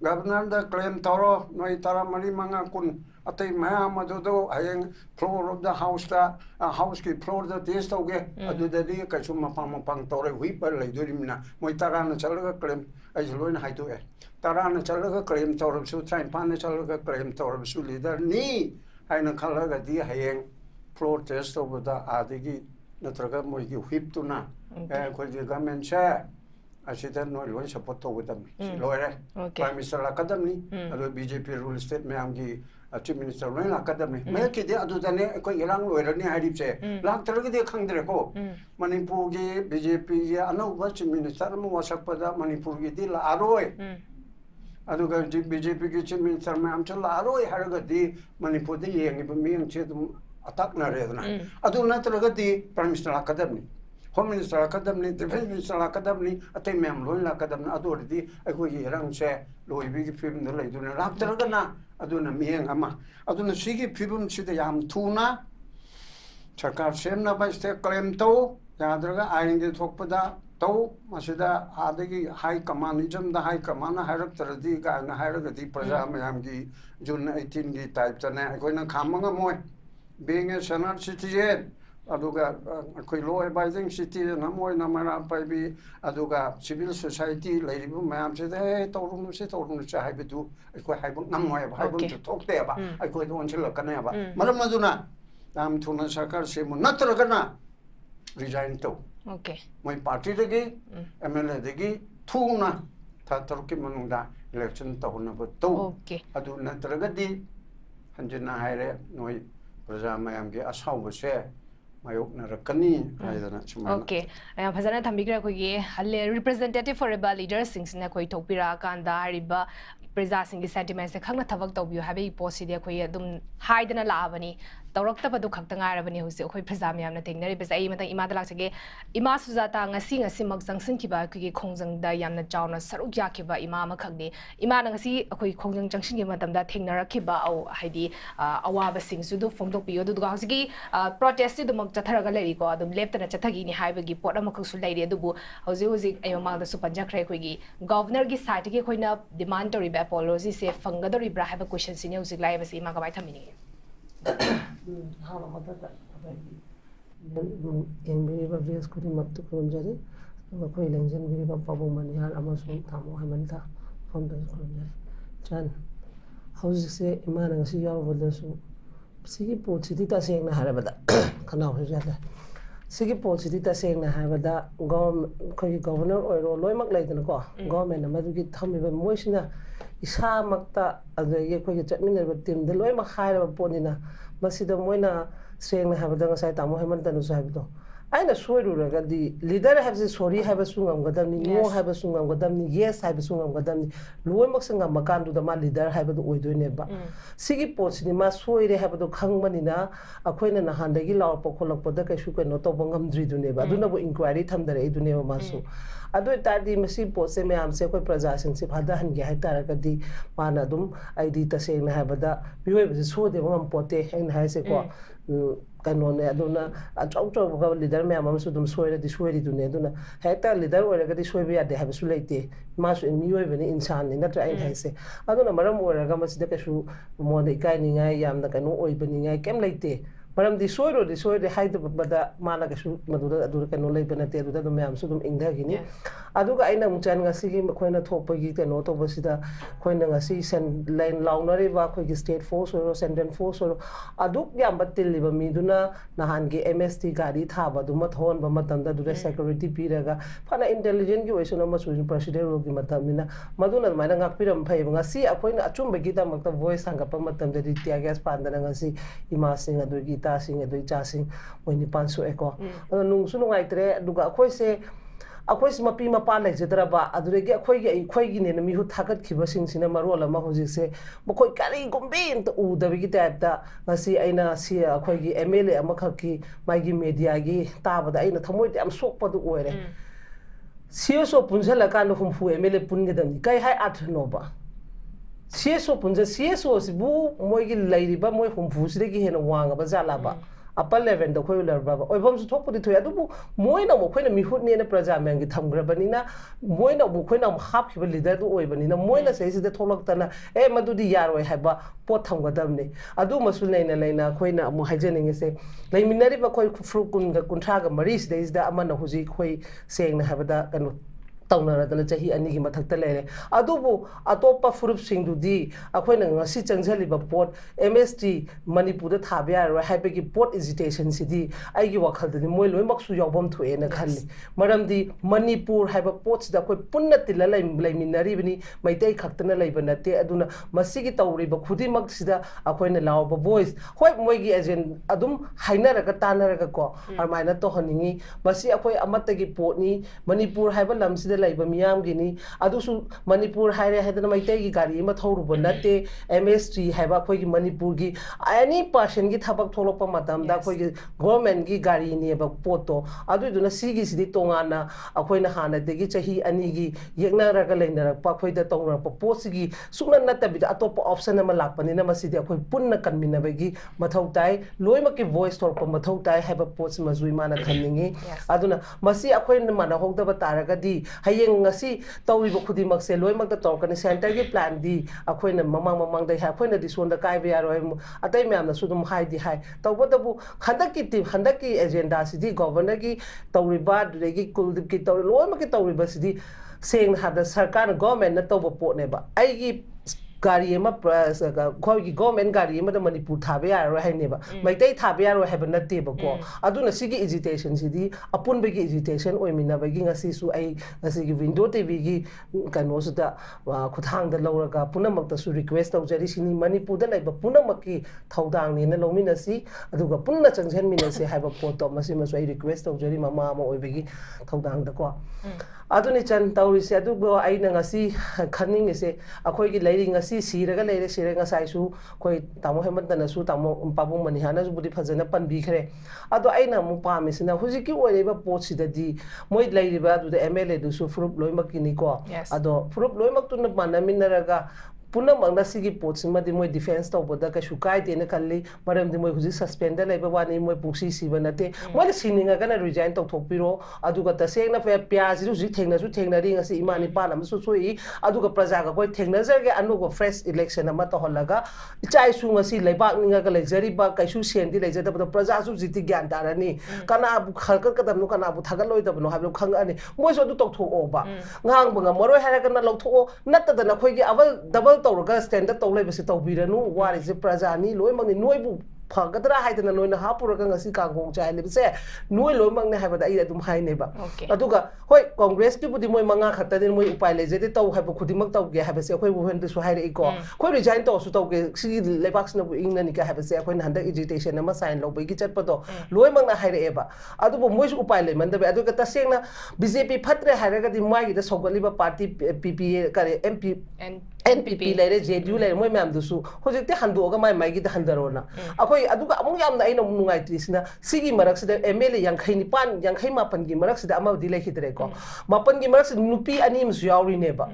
governor da claim toro noi tara mari manga kun atai maya madudo ayeng floor of the house da house ki floor da test oge adu da di ka chuma pang tore hui par lai durimna moi tara na chalaga claim ai loin hai tu e tara na chalaga claim toro su train pan na chalaga claim toro su leader ni ai na khalaga di ayeng floor test over da adigi natraga moi ki whip tu na ko ji government cha asita no loi support to with them loi prime minister academy ado bjp rule state me amgi chief minister loi academy me ki de adu dane ko ilang loi rani harip che lak tar gi de khang dre ko manipur gi bjp gi anu ba chief minister mu wasak pada manipur gi di la aroi adu ga bjp gi chief minister me am chla aroi har ga di manipur de yeng bi mi ang che attack na re na adu na tar ga di prime minister academy Home Minister Academy, Defense Minister Academy, atai mem loin Academy adu di aku yerang che loi bi film ne lai dun lak tar ga na adu na mieng ama adu na sigi film chide yam tuna sarkar sem na ba ste claim to ya draga aing de thokpada to masida adagi high communism da high command hairak tar di ga na hairak di praja mayam gi jun 18 gi type chana aku na khamanga moi being a senior citizen aduga koi law abiding citizen namoi namara pai aduga civil society leiribu mayam se de torun se cha haibedu koi haibung namoi haibung tok te ba koi don chila kana ba maram maduna dam thuna sarkar se mu natra kana resign to okay moi party de mla de thuna tha torki manungda election to na ba to okay adu natra ga di hanjina haire noi praja mayam ge asau ba se mayokna rakani aidana chuma okay phajana thambigra ko ge halle representative for rebel leaders sing na koi thopira kanda riba preza sing sentiments khangna thabak tawbiu habi poside koi adum haidana laabani tawrak tabadu khakta ngarabani husi koi preza myam na tengnari bes ai mata ima dalak sege ima sujata ngasi mak jangsin kiba koi khongjang da yamna chawna saruk yakiba ima ma khagni ima na ngasi koi khongjang jangsin gi matam da thengna rakhiba au haidi awaba sing su du phongdok piyo du ga hosigi protest du mak chatharaga leri ko adum leptana chathagi ni haibagi pot amakhu su leiri adubu hoji ai ma da su panjakre koi gi governor gi side gi khoina demand tori apology se Phangadouribra have a question sine usik lai basi ima ka bai thamini hala mata da yang beri ba vias ko ri maktu ko jari ba ko election beri ba pabu manial amasum thamo HEMANTA foundation ko jari chan house se ima na si yaw boda su sigi pochiti ta seng na harabada kana ho jata sigi pochiti ta seng na harabada governor oiro loimak laidana ko government amadugi thamiba moisina isa makta adagi ko ge chatminer ba team de loimak haira ba ponina masida moina seng na harabada ngasai tamo HEMANTA no sahibido aina soiru raga di leader have sorry have sungam gadamni no have sungam gadamni yes have sungam gadamni loimak sanga makandu da ma leader have do oidoine ba sigi pochini ma soire have do khangmani na akoina na handagi law pokholak poda kaisu ko no to bangam dri dune ba duna bo inquiry thamdare idune ma su adu tadi masi pose me amse ko praja sing se phada han ge haitara ka di mana dum id ta se na have da biwe be so de bangam pote hen ha se ko kanone aduna achau ga leader me amam su dum soire di soire dune aduna haita leader ore ga di soibe ya de have su leite ma su miwe be ni insan ni natra ai haise aduna maram ore ga masida ka su mo de kai ni ngai yam da kanu oi be ni ngai kem leite maram di soire haida bada mala ka su madura adura kanu lei be na te adura dum yam su dum ingda gini aduga aina muchan nga sigi khoina thopa gi kanu to basida khoina nga si sen line launare ba khoi gi state force or central force or aduk yam batil liba mi duna nahan gi mst gari thaba duma thon ba matam da dura security piraga phana intelligent gi oisona ma su president ro gi matam mina maduna maina ngak piram phai nga si akhoina achum ba gi ta makta voice hanga pa matam da ri tia gas pandana nga si ima sing adu gi ta sing adu cha sing oini panso eko nung su nungai tre aduga khoi se akwai mapi mapa lai jadra ba aduregi akhoi gi ne mi hu thagat khiba sing sina marol ma hoji se mokoi kari gombe to u dabi gi type da ngasi aina si akhoi gi mla amakha ki magi media gi tabada aina thamoi am sokpa du oire cso punjala kan humfu mla punge dam kai hai at no ba cso punja cso si bu moi gi lairi ba moi humfu si gi hena wanga ba jala ba upper level the koi larba oi bom su thok pudi thoya du moi na mo khoi na mi hut ne na praja mang gi thamgra bani na moi na mo khoi na hap ki leader du oi bani na moi na sei se de tholok ta na e madu di yar oi haba pot thamga dam ne adu masul nei na khoi na mo haijening se leiminari ba khoi fru kun ga kunthra ga mari se de da amana huji khoi seng na haba da kanu तौनरदना चाही अनिगी मथक्ता लेरे अदुबु अतोपा फुरुप सिंगदुदी अखोइना ngasi चंगजलिबा pot MST Manipur थाबे यारो हाइबेगी pot agitation सिदी आइगी वखलदनि मोय लोइमक सु यावबम थोएना खल्ली मरमदी Manipur हाइबा pot सिदा कोइ पुन्ना तिल्ला लैमिनरिबनि मैतै खक्तना लैबा नते अदुना मसिगी तौरिबा खुदिमक सिदा अखोइना लावबा voice होय मोयगी एजेंट अदुम हाइनरगा तानरगा को अरमाइना तो हनिंगी मसि अखोइ अमतगी पोटनी मणिपुर हाइबा लमसिदा लाइबा मियाम गिनी अदुसु मणिपुर हाइरे हाइदना मैतै गी गाड़ी मा थौरुबा नते एमएसटी हाइबा अखोइगी मणिपुर गी एनी पर्सन गी थबक थोलोपा मतमदा अखोइगी गवर्नमेंट गी गाड़ी नेबा पोतो अदुदुना सिगी सिदी तोंगाना अखोइना हानादेगी चाही अनिगी येगनारगा लैनरपा अखोइदा तौरपा पोसिगी सुना नतबिदा अतोपा ऑप्शन अमा लाकपनिना मसिदी अखोइ पुन्ना कन्मिनबगी मथौ ताई लोइमकी वॉइस थोरपा मथौ ताई हाइबा पोस मजुइ माना खन्निंगी अदुना मसि अखोइना माना होगदबा तारगदी हयेंग ngasi tawriba khudimak se loimak da tawkani center gi plan di akoina mamang dai akoina di sonda kai be yaro atai myam na sudum hai di hai tawbadabu khandaki agenda sidi governor gi tawriba degi kuldip ki tawri loimak ki tawriba sidi seng hada sarkar government na tawba pot ne ba ai gi गाड़ी की government गाड़ी मणिपुर थाबे यारो हाइनेबा मैतै थाबे यारो हाइबा नतेबको अदुना सिगी एजिटेशन सिदी अपुनबगी एजिटेशन ओइमिनाबगी ngasi ai ngasi gi window tv gi kano suda khuthang da lawraga punamak su request tawjari sini manipur da laiba punamak ki thaudang ne na lomina si aduga punna changchen mina se haiba photo masi masu ai request tawjari mama ma oibegi thaudang da ko aduni chan tawri se adugo ai na ngasi khanning se akhoi gi lairi ngasi siraga leire siraga sai su koi tamo hemanta na su tamo pabung manihana su budi phajana panbi khre ado ai na mu pami sina huji ki oireba pot sidadi moi lairiba du mla du su fruit loimak ni ko ado fruit loimak tu na manaminaraga पुनः मंगना सिगी pots मदि मोय defence तौबदा कशु काइते न खल्ली मरम दि मोय हुजि suspend Laiba वानी मोय पुक्सी सिबा नते मोय सिनिंगा गना रिजाइन तौथोकपिरो अदुगा तसेंगना पे प्याज हुजि थेंगनासु थेंगनारि ngasi इमानि पालम सु सोई अदुगा प्रजा का कोइ थेंगनाजरगे अनुगो फ्रेश इलेक्शन अमा तहलगा इचाइ सु ngasi लेबाक निंगा ग लेक्जरी बा कैसु सेंदि लेजदबदा प्रजा सु जिति ज्ञान दारनी कना बु खरक कदमनु कना बु थागलोइदबनो हाबलो खंगानि मोय सु दु तौथोओबा ngang bunga moroi haragana lawtho nattadana khoigi aval double तौरगा स्टैंडर्ड तौलेबसे तौबिरनु वारिसे प्रजानी लोइमंगनि नोइबु फगदरा हाइदना लोइना हापुरगा ngasi कांगों चाइलेबसे नोइ लोइमंगने हाइबदा इ अदुम हाइनेबा अदुगा होय कांग्रेस की बुदि मोइ मंगा खत्तदि मोइ उपाय लेजेदि तौ हाइबो खुदिमक तौगे हाइबसे अखोइ बुहेन सु हाइरे इको खोइ रिजाइन तौ सु तौगे सि लेबाक्सना बु इंगनानि का हाइबसे अखोइ हंदक एजिटेशन अमा साइन लौबैगि चटपतो लोइमंगना हाइरे एबा अदुबो मोइ उपाय लेमंदबे अदुगा तसेंगना बीजेपी फत्रे हाइरगदि माइगि द सौगलिबा पार्टी पीपीए करे एमपी NPP लेरे JDU लेरे मोइ मैम दुसु होजिकते हंदोगा माइ माइगी द हंदरोना अखोइ अदुगा अमुग यामना आइना नुंगाइत्रिसिना सिगी मरक्सदे MLA 59 मापन gi मरक्सदे अमादि लेखिदरे को मापन gi मरक्स नुपी अनिम सु यावरिनेबा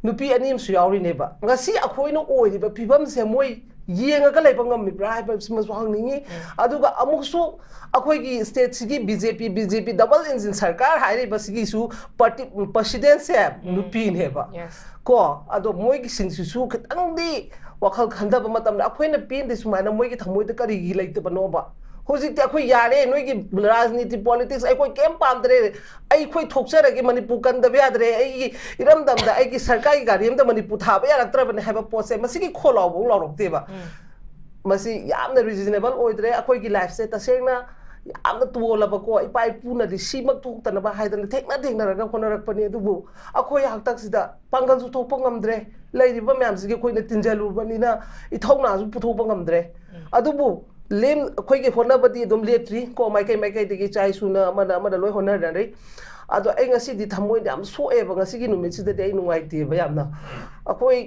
नुपी अनिम सु यावरिनेबा ngasi अखोइनो ओइरिबा फिबम से मोइ येंगा लेबा ngamiब्रा हाइबा सिमसु हंगनिंगी अदुगा अमुगसु अखोइगी स्टेट सिगी बीजेपी डबल इंजन सरकार हाइरिबा सिगी सु पार्टी प्रेसिडेंट से नुपी नेबा को अदो मोइगी सिंसु खतंगदी वखल खंदबा मतमना अखोइना पिन सुमाइना मोइगी थमोइदा करिगी लैतबनोबा होजिकते अखोइ यारे नोइगी राजनीति पॉलिटिक्स अखोइ केम पामदरे अखोइ थोकचरगे मणिपुर कंदबे यादरे अई इरमदमदा अईगी सरकारी गारियमदा मणिपुर थाबे यारक्तरबने हाइबा पोसे मसिगी खोलावबो लावरक्तेबा मसि यामना रिजनेबल ओइदरे अखोइगी लाइफ से तसेंगना यामना तुओलबको इपाइ पुनदि सिमक थोक्तनबा हाइदन थेंगना खोनरकपनि अदुबु अखोइ हाक्तक्सिदा पांगलसु थोकप ngamdre लैरिबा म्यामसिगे खोइना तिनजलुबनिना इथौनासु पुथोकप ngamdre अदुबु लेम अखोइगे होनबदि दम लेट्री को माइकै दिगी चाइ सुना अमदा लोइ होनरदरे अदो ai ngasi di thamoi yam soe ba ngasi gi numit sida dei nuai ti ba yamna akoi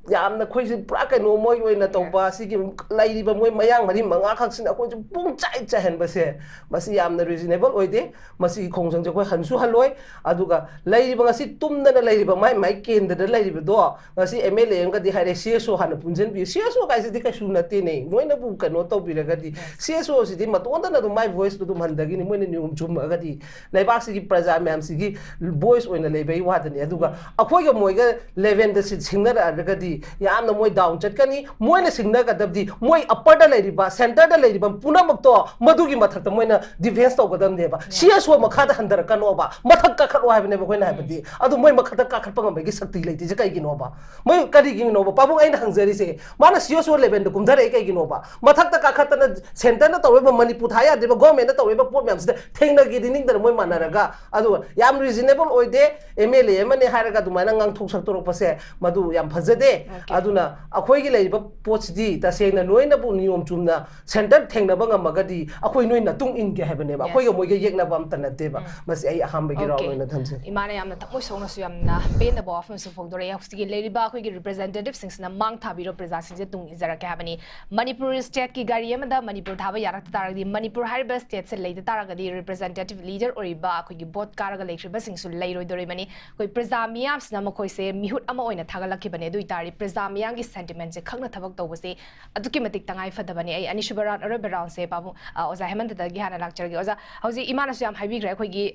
yamna khoi si pura kai no moi oina tawba si gi lairi ba moi mayang mari manga khak sin akhoi pung chai chai hen ba se masi yamna reasonable oide masi khongjang je khoi hansu haloi aduga lairi ba ngasi tumna na lairi ba mai mai kenda da lairi ba do ngasi MLA nga di haire CSO hana punjen bi CSO kai si di kai suna te nei noina bu ka no taw bi ga di CSO si di matonda na do my voice do mandagi ni moina ni chum ga di laibak si gi praja myam si gi voice oina leibai wa da ni aduga akhoi ga moi ga level da si singna da ga di yamna moi down chatkani moina singna ga dabdi moi upper da lairiba center da lairiba punamak to madugi mathak ta moina defense to gadam deba CSO makha da handar kano ba mathak ka khatwa habne ba koina habdi adu moi makha da ka khat pa ngam gi sakti leiti je kai gi no ba moi kari gi no ba pabung aina hangjari se mana CSO level da kumdare kai gi no ba mathak ta ka khat na center na to ba manipur thaya deba government na to ba pot myam se thengna gi dining da moi manaraga adu yam reasonable oide MLA mane haraga du mana ngang thok sak torok pase madu yam phajade aduna akhoi gi leiba pochdi ta sengna noina bu niyom chumna center thengna ba ngamagadi akhoi noina tung in ge habane ba akhoi ga moi ge yekna bam tanate ba masi ai aham ba gi raw noina thamse imane yamna takoi songna su yamna pena ba often su fogdore yaksi leiba akhoi gi representative singsna mang thabiro preza singje tung izara ke habani manipur state ki gari yamada manipur thaba yarak taragdi manipur hariba state se leida taragadi representative leader oriba akhoi gi bot karaga lekriba singsu leiroi dore mani koi preza miyams na makoi se mihut ama oina thagalaki bane dui tari preza miyang gi sentiment se khangna thabak tawbase aduki matik tangai fadabani ai ani shubaran aro baround se babu oza hemanta da gi hana lakchar gi oza hauji imana su yam haibi gra khoi gi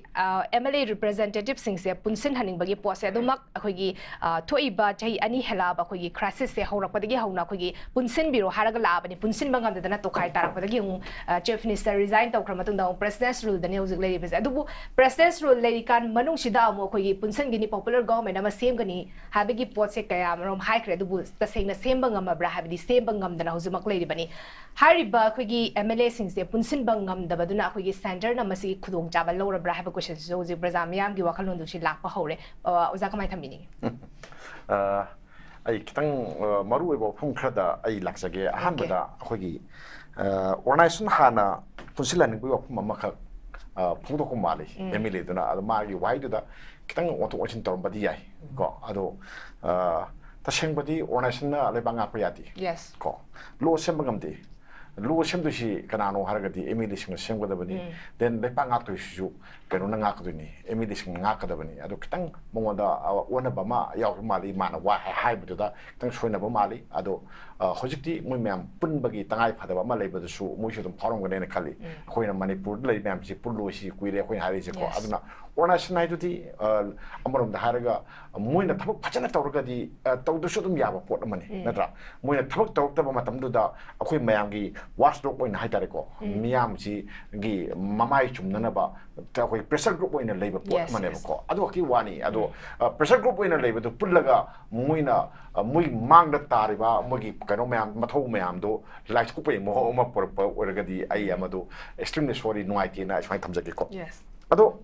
MLA representative sing se punsin haning bagi pose adumak khoi gi thoiba chai ani hela ba khoi gi crisis se horak padagi hauna khoi gi punsin biro haraga la bani punsin bangam da na tokai tarak padagi chief minister resign taw khram tung da president's rule da ne hauji lei bese adubu president's rule lei kan manung sida mo khoi gi punsin gi ni popular government ama sem gani habigi pot se kaya rom high kre adubu tasengna sem bangam bra habidi sem bangam da hauji mak lei bani hariba khoi gi MLA sing se punsin bangam da baduna khoi gi center na masi khudong chaba lora bra haba question so ji brazamiam gi wakhalon du si lakpa hore oza kamai thamini ai kitang maru ebo phung khada ai laksage ahanbada khoi organization hana punsilan bi wak mama kha phung do ko mali MLA duna ad ma gi wai da kitang auto ochin tor badi yai ko ado ta sengbadi organization na le banga priyati yes ko lo sembangamdi lo semdu si kanano haragadi MLA sing semgadabani then le panga to su kanu na ngakduni MLA sing ngakadabani ado kitang mongoda ona bama yaw mali mana wa hai buda kitang soina ba mali ado hojikti moi mem pun bagi tangai phadaba ma leibadu su moi su dum phorom gane na khali khoina manipur lei mem si pullo si kuire khoina hari se ko aduna ona snai du di amarom da haraga moina thabak phajana tawragadi tawdu su dum yaba pot amani natra moina thabak tawtaba matam du da akhoi mayam gi watchdog oina haitare ko miyam si gi mamai chumna ba ta khoi pressure group oina leiba pot amane ko adu ki wani adu pressure group oina leiba du pullaga moina moi mangda tariba mogi kano mayam mathau mayam do like ku pe mo ma por oragadi ai amadu extremely sorry no idea na ismai thamjake ko yes ado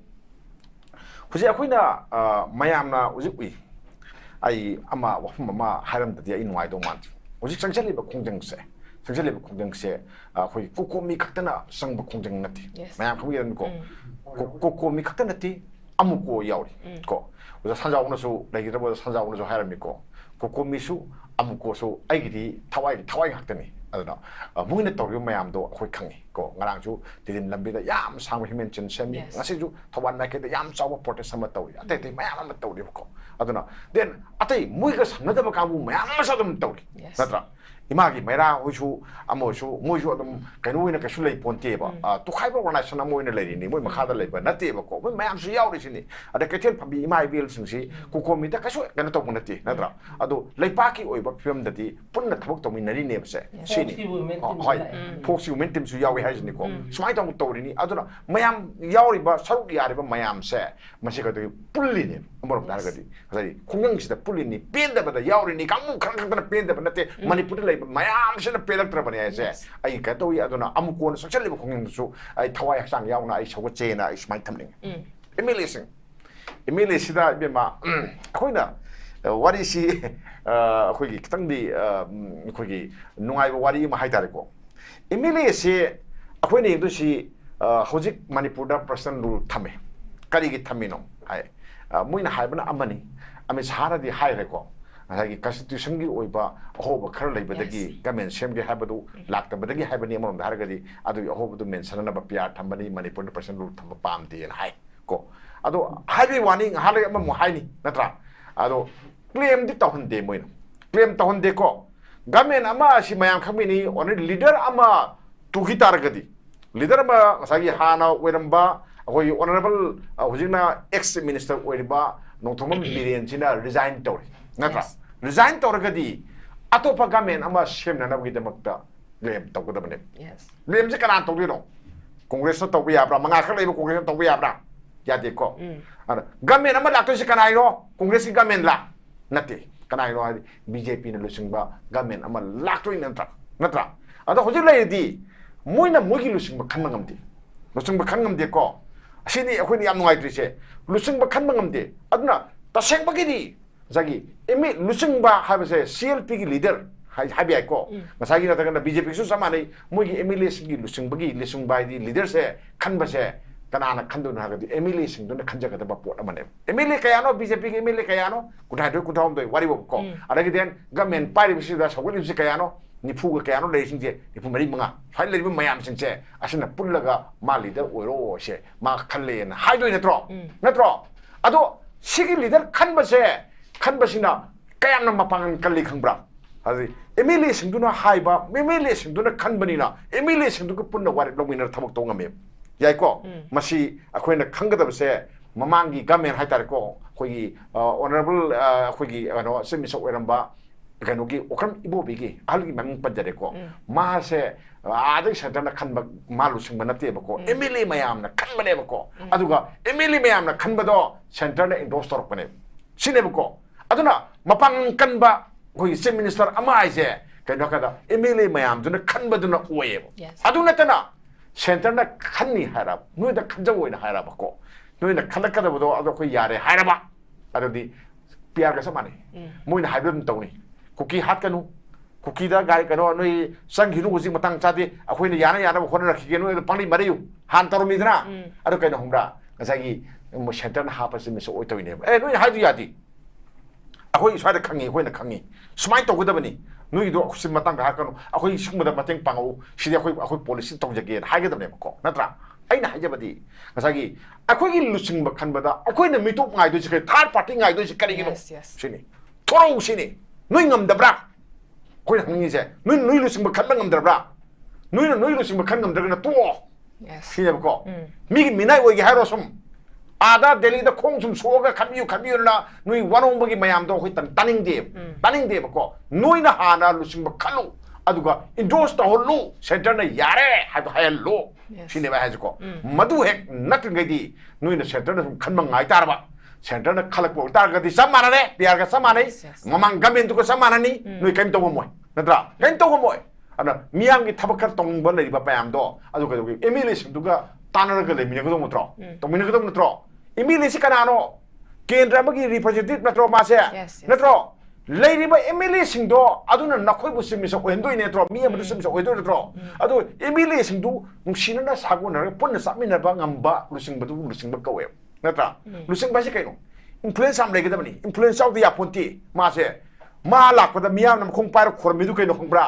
huji akoina mayam na uji ui ai ama wafum ama haram da ai nuai do man huji changchali ba khongjang se changchali ba khongjang se khoi Cocomi khaktana sang ba khongjang nati mayam khabi ran ko Cocomi khaktana ti amuko yauri ko uja sanjauna su lagi da bo sanjauna su haram ko Cocomi su amuko su aigidi thawai haktani aduna muina tawri mayam do khoi khangi ko ngarang ju tidin lambi da yam sang himen chen semi ngasi ju thawan na ke da yam chawa protest sama tawi ate te mayam am tawri ko aduna then ate muiga samnada ma kamu mayam sa dum tawri natra imagi MEIRA hoisu amosu moisu adum kainu ina ka sulai ponte ba to khaiba organization amoina leiri ni moi makhada leiba nate ba ko moi mayam su yauri sini ada ketel phabi imai bil singsi Cocomi da kasu kana to bunati natra adu leipaki oiba film dati punna thabak to minari ne bse sini hoi foxy momentum su yawi haisni ko smai tong tawrini aduna mayam yauri ba saruk yari ba mayam se masika to pulli ne amor da gadi sai khungang sida pulli ni penda ba da yauri ni kamu khang khang penda ba nate manipur mayam sina pelak trabani ai ai ka to ya dona amuko na social level khongin su ai thawai sang yauna ai sawa chena ai smai thamling emily sida be ma akoina wari si khoi gi kitang di khoi gi nungai wari ma haitare ko emily se akoina yeng du si hojik manipur da person rule thame kari gi thamino ai muina haibana amani ami sahara di hai re ko ꯉꯁꯥꯏꯒꯤ ꯀꯟꯁꯇꯤꯇ꯭ꯌꯨꯁꯟꯒꯤ ꯑꯣꯏꯕ ꯑꯍꯣꯕ ꯈꯔ ꯂꯩꯕꯗꯒꯤ government ꯁꯦꯝꯒꯦ ꯍꯥꯏꯕꯗꯨ ꯂꯥꯛꯇꯕꯗꯒꯤ ꯍꯥꯏꯕꯅꯤ ꯑꯃꯔꯣꯝꯗ ꯍꯥꯏꯔꯒꯗꯤ ꯑꯗꯨꯒꯤ ꯑꯍꯣꯕꯗꯨ ꯃꯦꯟꯁꯟꯅꯅꯕ ꯄꯤꯌꯥꯔ ꯊꯝꯕꯅꯤ ꯃꯅꯤꯄꯨꯔꯗ ꯄꯔꯁꯅꯦꯜ ꯔꯨꯜ ꯊꯝꯕ ꯄꯥꯝꯗꯦꯅ ꯍꯥꯏ ꯀꯣ ꯑꯗꯣ ꯍꯥꯏꯕꯒꯤ ꯋꯥꯅꯤ ꯉꯥꯏꯍꯥꯛ ꯂꯩ ꯑꯃꯃꯨꯛ ꯍꯥꯏꯅꯤ ꯅꯠꯇ꯭ꯔꯥ ꯑꯗꯣ ꯀ꯭ꯂꯦꯝꯗꯤ ꯇꯧꯍꯟꯗꯦ ꯃꯣꯏꯅ ꯀ꯭ꯂꯦꯝ ꯇꯧꯍꯟꯗꯦꯀꯣ ꯒꯃꯦꯟ ꯑꯃ ꯑꯁꯤ ꯃꯌꯥꯝ ꯈꯪꯕꯤꯅꯤ ꯑꯣꯅꯔꯤ ꯂꯤꯗꯔ ꯑꯃ ꯇꯨꯈꯤ ꯇꯥꯔꯒꯗꯤ ꯂꯤꯗꯔ ꯑꯃ ꯉꯁꯥꯏꯒꯤ ꯍꯥꯟꯅ ꯑꯣꯏꯔꯝꯕ ꯑꯩꯈꯣꯏꯒꯤ ꯑꯣꯅꯔꯦꯕꯜ ꯍꯧꯖꯤꯛꯅ ꯑꯦꯛꯁ ꯃꯤꯅꯤꯁꯇꯔ ꯑꯣꯏꯔꯤꯕ ꯅꯣꯡꯊꯣꯝꯕꯝ ꯕꯤꯔꯦꯟꯁꯤꯅ ꯔꯤꯖꯥꯏꯟ ꯇꯧꯔꯤ ꯅꯠꯇ꯭ꯔꯥ ꯔꯤꯖꯥꯏꯟ ꯇꯧꯔꯒꯗꯤ ꯑꯇꯣꯞꯄ ꯒꯃꯦꯟ ꯑꯃ ꯁꯦꯝꯅꯅꯕꯒꯤꯗꯃꯛꯇ ꯀ꯭ꯂꯦꯝ ꯇꯧꯒꯗꯕꯅꯦ ꯀ꯭ꯂꯦꯝꯁꯦ ꯀꯅꯥꯅ ꯇꯧꯗꯣꯏꯅꯣ ꯀꯣꯡꯒ꯭ꯔꯦꯁꯅ ꯇꯧꯕ ꯌꯥꯕ꯭ꯔꯥ ꯃꯉꯥ ꯈꯛ ꯂꯩꯕ ꯀꯣꯡꯒ꯭ꯔꯦꯁꯅ ꯇꯧꯕ ꯌꯥꯕ꯭ꯔꯥ ꯌꯥꯗꯦꯀꯣ ꯑꯗ ꯒꯃꯦꯟ ꯑꯃ ꯂꯥꯛꯇꯣꯏꯁꯦ ꯀꯅꯥꯒꯤꯅꯣ ꯀꯣꯡꯒ꯭ꯔꯦꯁꯀꯤ ꯒꯃꯦꯟꯂꯥ ꯅꯠꯇꯦ ꯀꯅꯥꯒꯤꯅꯣ ꯍꯥꯏꯗꯤ ꯕꯤꯖꯦꯄꯤꯅ ꯂꯨꯆꯤꯡꯕ ꯒꯃꯦꯟ ꯑꯃ ꯂꯥꯛꯇꯣꯏꯅꯤ ꯅꯠꯇ꯭ꯔꯥ ꯑꯗꯣ ꯍꯧꯖꯤꯛ ꯂꯩꯔꯗꯤ ꯃꯣꯏꯅ ꯃꯣꯏꯒꯤ ꯂꯨꯆꯤꯡꯕ ꯈꯟꯕ ꯉꯝꯗꯦ ꯂꯨꯆꯤꯡꯕ ꯈꯟ ꯉꯝꯗꯦꯀꯣ ꯑꯁꯤꯅꯤ ꯑꯩꯈꯣꯏꯅ ꯌꯥꯝ ꯅꯨꯡꯉꯥꯏꯇ꯭ꯔꯤꯁꯦ ꯂꯨꯆꯤꯡꯕ ꯈꯟꯕ ꯉꯝꯗꯦ ꯑꯗꯨꯅ ꯇꯁꯦꯡꯕꯒꯤꯗꯤ ꯉꯁꯥꯏꯒꯤ ꯂꯨꯆꯤꯡꯕ ꯍꯥꯏꯕꯁꯦ CLPꯒꯤ ꯂꯤꯗꯔ ꯍꯥꯏꯕ ꯌꯥꯏꯀꯣ ꯉꯁꯥꯏꯒꯤ ꯅꯠꯇ꯭ꯔꯒꯅ BJPꯁꯨ ꯆꯞ ꯃꯥꯟꯅꯩ ꯃꯣꯏꯒꯤ MLAꯁꯤꯡꯒꯤ ꯂꯨꯆꯤꯡꯕ ꯍꯥꯏꯗꯤ ꯂꯤꯗꯔꯁꯦ ꯈꯟꯕꯁꯦ ꯀꯅꯥꯅ ꯈꯟꯗꯣꯏꯅꯣ ꯍꯥꯏꯔꯒꯗꯤ MLAꯁꯤꯡꯗꯨꯅ ꯈꯟꯖꯒꯗꯕ ꯄꯣꯠ ꯑꯃꯅꯦꯕ MLA ꯀꯌꯥꯅꯣ BJPꯒꯤ MLA ꯀꯌꯥꯅꯣ 52 ꯋꯥꯔꯤꯕꯀꯣ ꯑꯗꯒꯤꯗꯤ ꯒꯃꯦꯟ ꯄꯥꯏꯔꯤꯕꯁꯤꯗ ꯁꯧꯒꯠꯂꯤꯕꯁꯤ ꯀꯌꯥꯅꯣ 90ꯒ ꯀꯌꯥꯅꯣ ꯂꯩꯔꯤꯁꯤꯡꯁꯦ 94 ꯁ꯭ꯋꯥꯏ ꯂꯩꯔꯤꯕ ꯃꯌꯥꯝꯁꯤꯡꯁꯦ ꯑꯁꯤꯅ ꯄꯨꯜꯂꯒ ꯃꯥ ꯂꯤꯗꯔ ꯑꯣꯏꯔꯣꯁꯦ ꯃꯥ ꯈꯜꯂꯦꯅ ꯍꯥꯏꯗꯣꯏ ꯅꯠꯇ꯭ꯔꯣ ꯑꯗꯣ ꯁꯤꯒꯤ ꯂꯤꯗꯔ ꯈꯟꯕꯁꯤꯅ ꯀꯌꯥꯝꯅ ꯃꯄꯥꯡꯒꯜ ꯀꯜꯂꯤ ꯈꯪꯕ꯭ꯔꯥ ꯍꯥꯏꯗꯤ MLAꯁꯤꯡꯗꯨꯅ ꯍꯥꯏꯕ MLAꯁꯤꯡꯗꯨꯅ ꯈꯟꯕꯅꯤꯅ MLAꯁꯤꯡꯗꯨꯒ ꯄꯨꯟꯅ ꯋꯥꯔꯦꯞ ꯂꯧꯃꯤꯟꯅꯔ ꯊꯕꯛ ꯇꯧ ꯉꯝꯃꯦꯕ ꯌꯥꯏꯀꯣ ꯃꯁꯤ ꯑꯩꯈꯣꯏꯅ ꯈꯪꯒꯗꯕꯁꯦ ꯃꯃꯥꯡꯒꯤ ꯒꯃꯦꯟ ꯍꯥꯏꯇꯥꯔꯦꯀꯣ ꯑꯩꯈꯣꯏꯒꯤ ꯑꯣꯅꯔꯦꯕꯜ ꯑꯩꯈꯣꯏꯒꯤ ꯀꯩꯅꯣ ꯆꯤꯐ ꯃꯤꯅꯤꯁꯇꯔ ꯑꯣꯏꯔꯝꯕ ꯀꯩꯅꯣꯒꯤ ꯑꯣꯀ꯭ꯔꯝ ꯏꯕꯣꯕꯤꯒꯤ ꯑꯍꯜꯒꯤ ꯃꯃꯤꯡ ꯄꯟꯖꯔꯦꯀꯣ ꯃꯥꯁꯦ ꯑꯥꯗꯒꯤ ꯁꯦꯟꯇꯔꯅ ꯈꯟꯕ ꯃꯥ ꯂꯨꯆꯤꯡꯕ ꯅꯠꯇꯦꯕꯀꯣ MLA ꯃꯌꯥꯝꯅ khăn aduga MLA mayamna khanbado centerna endorse torpane sinebko aduna mapang kanba hoi chief minister ama aise kaino kada MLA mayam duna khanbaduna oye aduna tana centerna khanni harab noida khanjawoina harabako noina khalakadabado ado khoi yare haraba adudi PR ga samane moina haibam tawni kuki hatkanu kuki da gai kano noi sanghinu uji matang chadi akhoi yana yana khona rakhi no pangli mariyu han taromi dana ado kaino hongra ngasagi mo center na hapa sim so oitoine noi haidu yadi akhoi swa da khangi khoi na khangi sumai to godabani noi do khusim matang ga kanu akhoi singmada mateng pangu sidi akhoi policy tawjage haigadabne ko natra aina hajabadi ngasagi akhoi lusing bakhanbada akhoi na mitok ngai do sikai third party ngai do sikari gino sini thoro sini noi ngam dabra koi na ngi je noi lusing bakhan ngam dabra noi lusing bakhan ngam dabra na to sini ko mi minai oi ge hairo sum ada Delhi da khong sum soga khabiyu na noi warong bagi mayam do hoi taning de ko noi na hana lusing bakhalu aduga endorse to holu center na yare ha lo sini ba ha ko madu hek nak ngai di noi na center na khanma ngai tarba center na khalak bo tar ga di samana ne PR ga samana mamang gamen tu ko samana ni noi kaim to moy natra kaim to moy ana miyang gi thabak khar tong ba lei ba payam do aduga MLA sing duga tanar ga le mi ga do motro to mi ga do motro MLA si kanano kendra magi representative natro mase natro leiriba MLA singdo aduna nakhoi bu simisa oendoi netro mi amdu simisa oendoi netro adu MLA singdu nungsina na sago na punna samina ba ngamba lusingba kawe natra lusingba si kaino influence am legedabani influence of the aponti mase ma lakpada miyam nam khong par khormidu kaino khongbra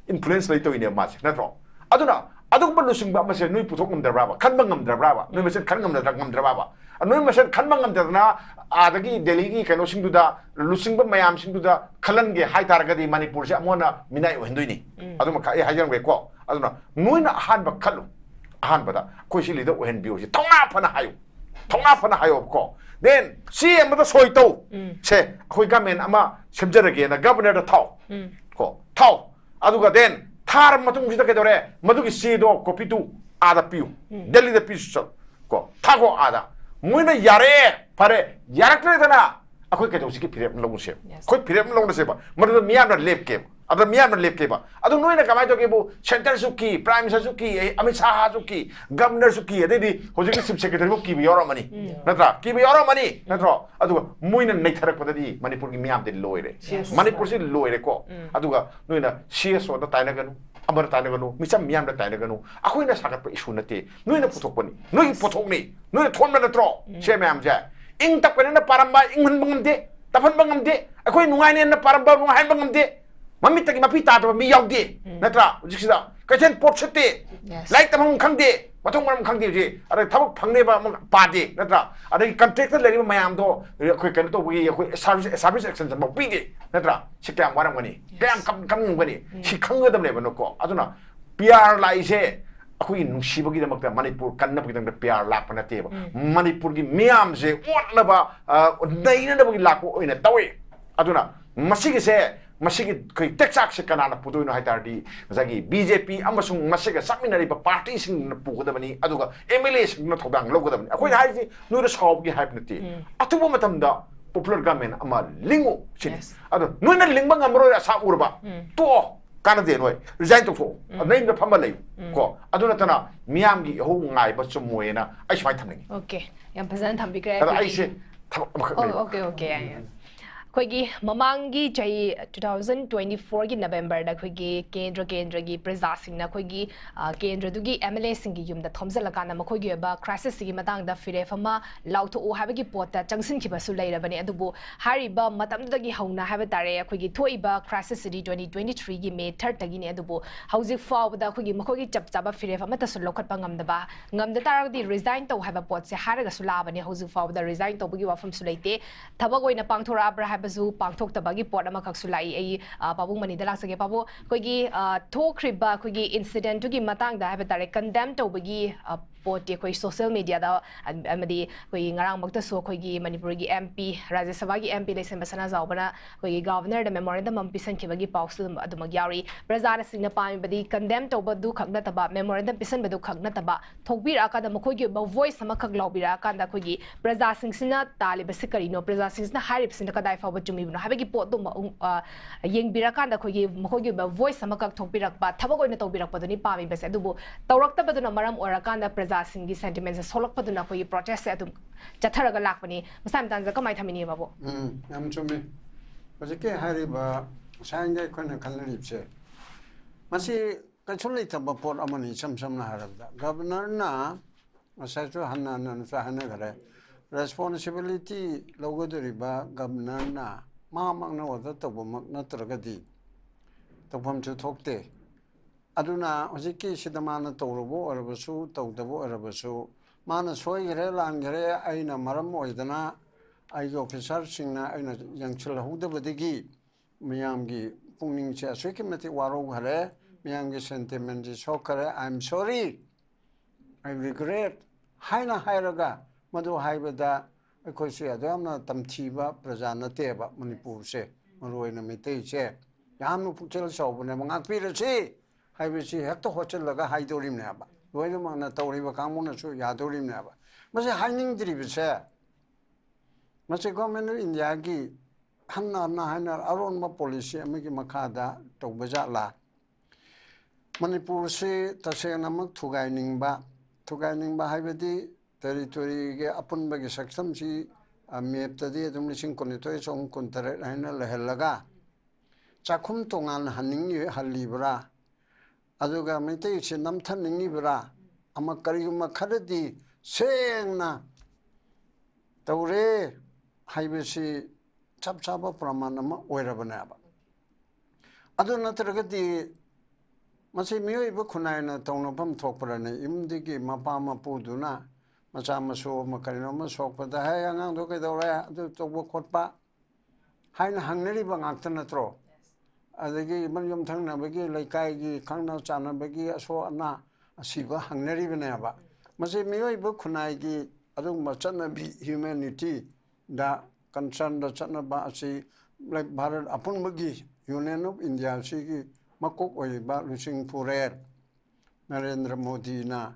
influence leito ine mase natro aduna adugba lusingba mase nui puthok ngamdra ba khanba ngamdra ba nui mase khan ngamdra ba anoi mase khanba ngamdra adagi Delhi gi kaino singduda lusingba mayam singduda khalange hai taragadi manipur se amona minai ohendoini aduma kha hajang be ko aduna noina ahanba khalu ahanbada koisi lida ohen biu se thongna phana hayo ko then si amada soito se khoi gamen ama semjarage na governor da thau aduga then thar matung sida kedore madugi sido copy tu ada piu Delhi da piu ko thago ada moina yare pare yarakredana akhoi ke josi ki phirem long se khoi phirem long se ba madu miyam na lepke ada miyam na lepke ba adu noina kamai to ke bu center suki prime minister suki Amit Shah suki governor suki adedi hoji ki chief secretary bu ki bi yoro mani natra ki bi yoro mani natro adu moina nei tharak padadi manipur gi miyam de loire manipur si loire ko aduga noina CSO da taina ganu amar taina ganu misam miyam da taina ganu akhoi na sagat pa issue nate noina puthok pani noi puthok ni noi thon na natro che miyam ja ing tak na paramba ing han bangam de tafan bangamde akoi nungai ne paramba nungai bangamde mami taki mapi ta ta mi yaude natra jikida kachen pot sete like tamang khangde mathong maram khangde je ara thabak phangne ba pade natra ara contractor lari mayam do akoi kan to wi akoi service action ba pi de natra sikam warang mani kayam kam ngani sikhangadam le banoko aduna PR lai se akoi nusibagi damakta manipur kannabagi dang PR lak panate ba manipur gi miam je otnaba naina nabagi lak oina tawe aduna masigi se masigi koi teksak se kanana putuino haitardi zagi BJP amasung masiga sakminari ba party sing pugodabani aduga MLA sing na thodang logodabani akoi haiji nuira sawgi haipnati atubo matamda popular government ama lingu sin adu nuina lingba ngamro asa urba to kana de noi resign to fo name the family ko aduna tana miamgi ho ngai ba chumoena ai swai thamni okay yam phazan thambi kre ai se okay Koigi Mamangi Jai 2024 gi November da koigi Kendra gi Praja Singh na koigi Kendra dugi MLA Singh yum da thomjala kana makoigi ba crisis gi matang da fire fama lautho o habagi pota changsin ki basu leira bani adubu hari ba matam da gi hauna haba tare koigi thoi ba crisis city 2023 gi May 3 tagi ne adubu hauji faw da koigi makoigi chap chaba fire fama ta su lokhat pa ngam da tar di resign to haba pot se haraga su la bani hauji faw da resign to bugi wafam su leite thabag oina pangthora abra bazu pangthok tabagi pot ama khaksulai ai pabung mani dalak sage pabu koigi thokriba koigi incident to gi matang da have tare condemn to bagi pot koi social media da amadi koi ngarang makta so koigi manipur gi MP Rajya Sabha gi MP lesen basana zawbana koigi governor da memorandum am pisan khibagi pausu adumag yauri prajana singna pami badi condemn to badu khakna taba memorandum pisan badu khakna taba thokbira ka da makoigi ba voice ama khak lawbira ka da koigi praja singsina taliba sikari no praja singsina harip sin ka dai fa chumi no habagi pot dum yeng birakanda khogi mokhogi ba voice ama kak thokpirak ba thabak oina tawbirak paduni pami base adubu tawrakta baduna maram orakanda praja singi sentiments solok paduna khoi protest adum chatharaga lakpani masam tanza kamai thamini babo yam chumi bajike hariba sangai khona khalripse masi kachulai thaba pot amani samsamna harabda governor na masaichu hanna na sa hanna gare responsibility logodoriba governor na mahamagna wada tawbamak natragadi tawbam chu thokte aduna hojiki sidamana tawrubo arabasu tawdabo arabasu mana soigre langre aina maram oidana ai officer singna aina yangchil hudabadigi miyamgi pungning che aswiki mati waro ghare miyamgi sentiment ji sokare I'm sorry I regret haina hairaga madu haibada ꯑꯩꯈꯣꯏ ꯁꯦ ꯑꯗꯨꯝꯅ ꯇꯝꯊꯤꯕ ꯄ꯭ꯔꯖꯥ ꯅꯠꯇꯦꯕ ꯃꯅꯤꯄꯨꯔꯁꯦ ꯃꯔꯨꯑꯣꯏꯅ ꯃꯩꯇꯩꯁꯦ ꯌꯥꯝꯅ ꯄꯨꯛꯆꯦꯜ ꯆꯥꯎꯕꯅꯦꯕ ꯉꯥꯛꯄꯤꯔꯁꯤ ꯍꯥꯏꯕꯁꯤ ꯍꯦꯛꯇ ꯍꯣꯠꯆꯜꯂꯒ ꯍꯥꯏꯗꯣꯔꯤꯕꯅꯦꯕ ꯂꯣꯏꯅꯃꯛꯅ ꯇꯧꯔꯤꯕ ꯀꯥꯡꯕꯨꯅꯁꯨ ꯌꯥꯗꯣꯔꯤꯕꯅꯦꯕ ꯃꯁꯤ ꯍꯥꯏꯅꯤꯡꯗ꯭ꯔꯤꯕꯁꯦ ꯃꯁꯤ ꯒꯣꯔꯃꯦꯟ ꯑꯣꯐ ꯏꯟꯗꯤꯌꯥꯒꯤ ꯍꯟꯅ ꯍꯥꯏꯅ ꯑꯔꯣꯟꯕ ꯄꯣꯂꯤꯁꯤ ꯑꯃꯒꯤ ꯃꯈꯥꯗ ꯇꯧꯕ ꯖꯥꯠꯂꯥ ꯃꯅꯤꯄꯨꯔꯁꯤ ꯇꯁꯦꯡꯅꯃꯛ ꯊꯨꯒꯥꯏꯅꯤꯡꯕ ꯍꯥꯏꯕꯗꯤ territory ge apun bagi section si map tadi adum lising konitoi song kontare haina lehelaga chakhum tongan haningi halibra aduga meitai se namthan ningi bra ama kariguma khadadi sengna tawre haibesi chapchaba pramanama oirabana ba adu natragadi masi miyoi bu khunaina tawnapam thokprane imdigi mapa mapuduna macha maso makarino masokpada hai angang do ke dora adu tokbo khotpa haina hangnari ba ngakta natro adagi manjom thangna bagi laikai gi khangna chana bagi aso ana asiba hangnari bana ba mase miyoi bu khunai gi adu machana bi humanity da concern da chana ba asi like bharat apun bagi union of india si gi makok oi ba lusing purer narendra modi na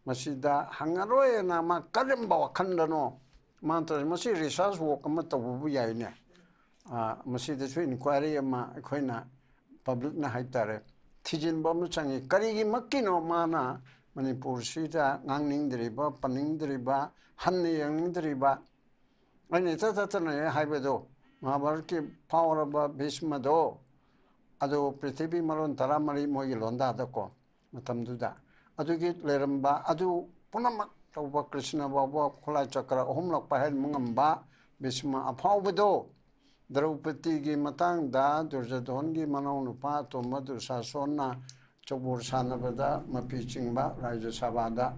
masida hangaroy na ma kalimba wakhandano mantra masi research work ma tabu yaine masida chu inquiry ma khoina public na haitare thijin bom changi karigi makkino mana manipur sida ngangning driba paning driba hanni yang driba ani tata na haibedo mahabharat ki power ba bhishma do ado prithvi maron taramari mogi londa da ko matamduda adugi leramba adu punamak tawba krishna baba khulai chakra homlak pahel mungamba bisma aphawbedo Draupadiगी matangda Duryodhangi manau nupa Toma Dursasona Chobur sanabada mapi chingba Raja Sabada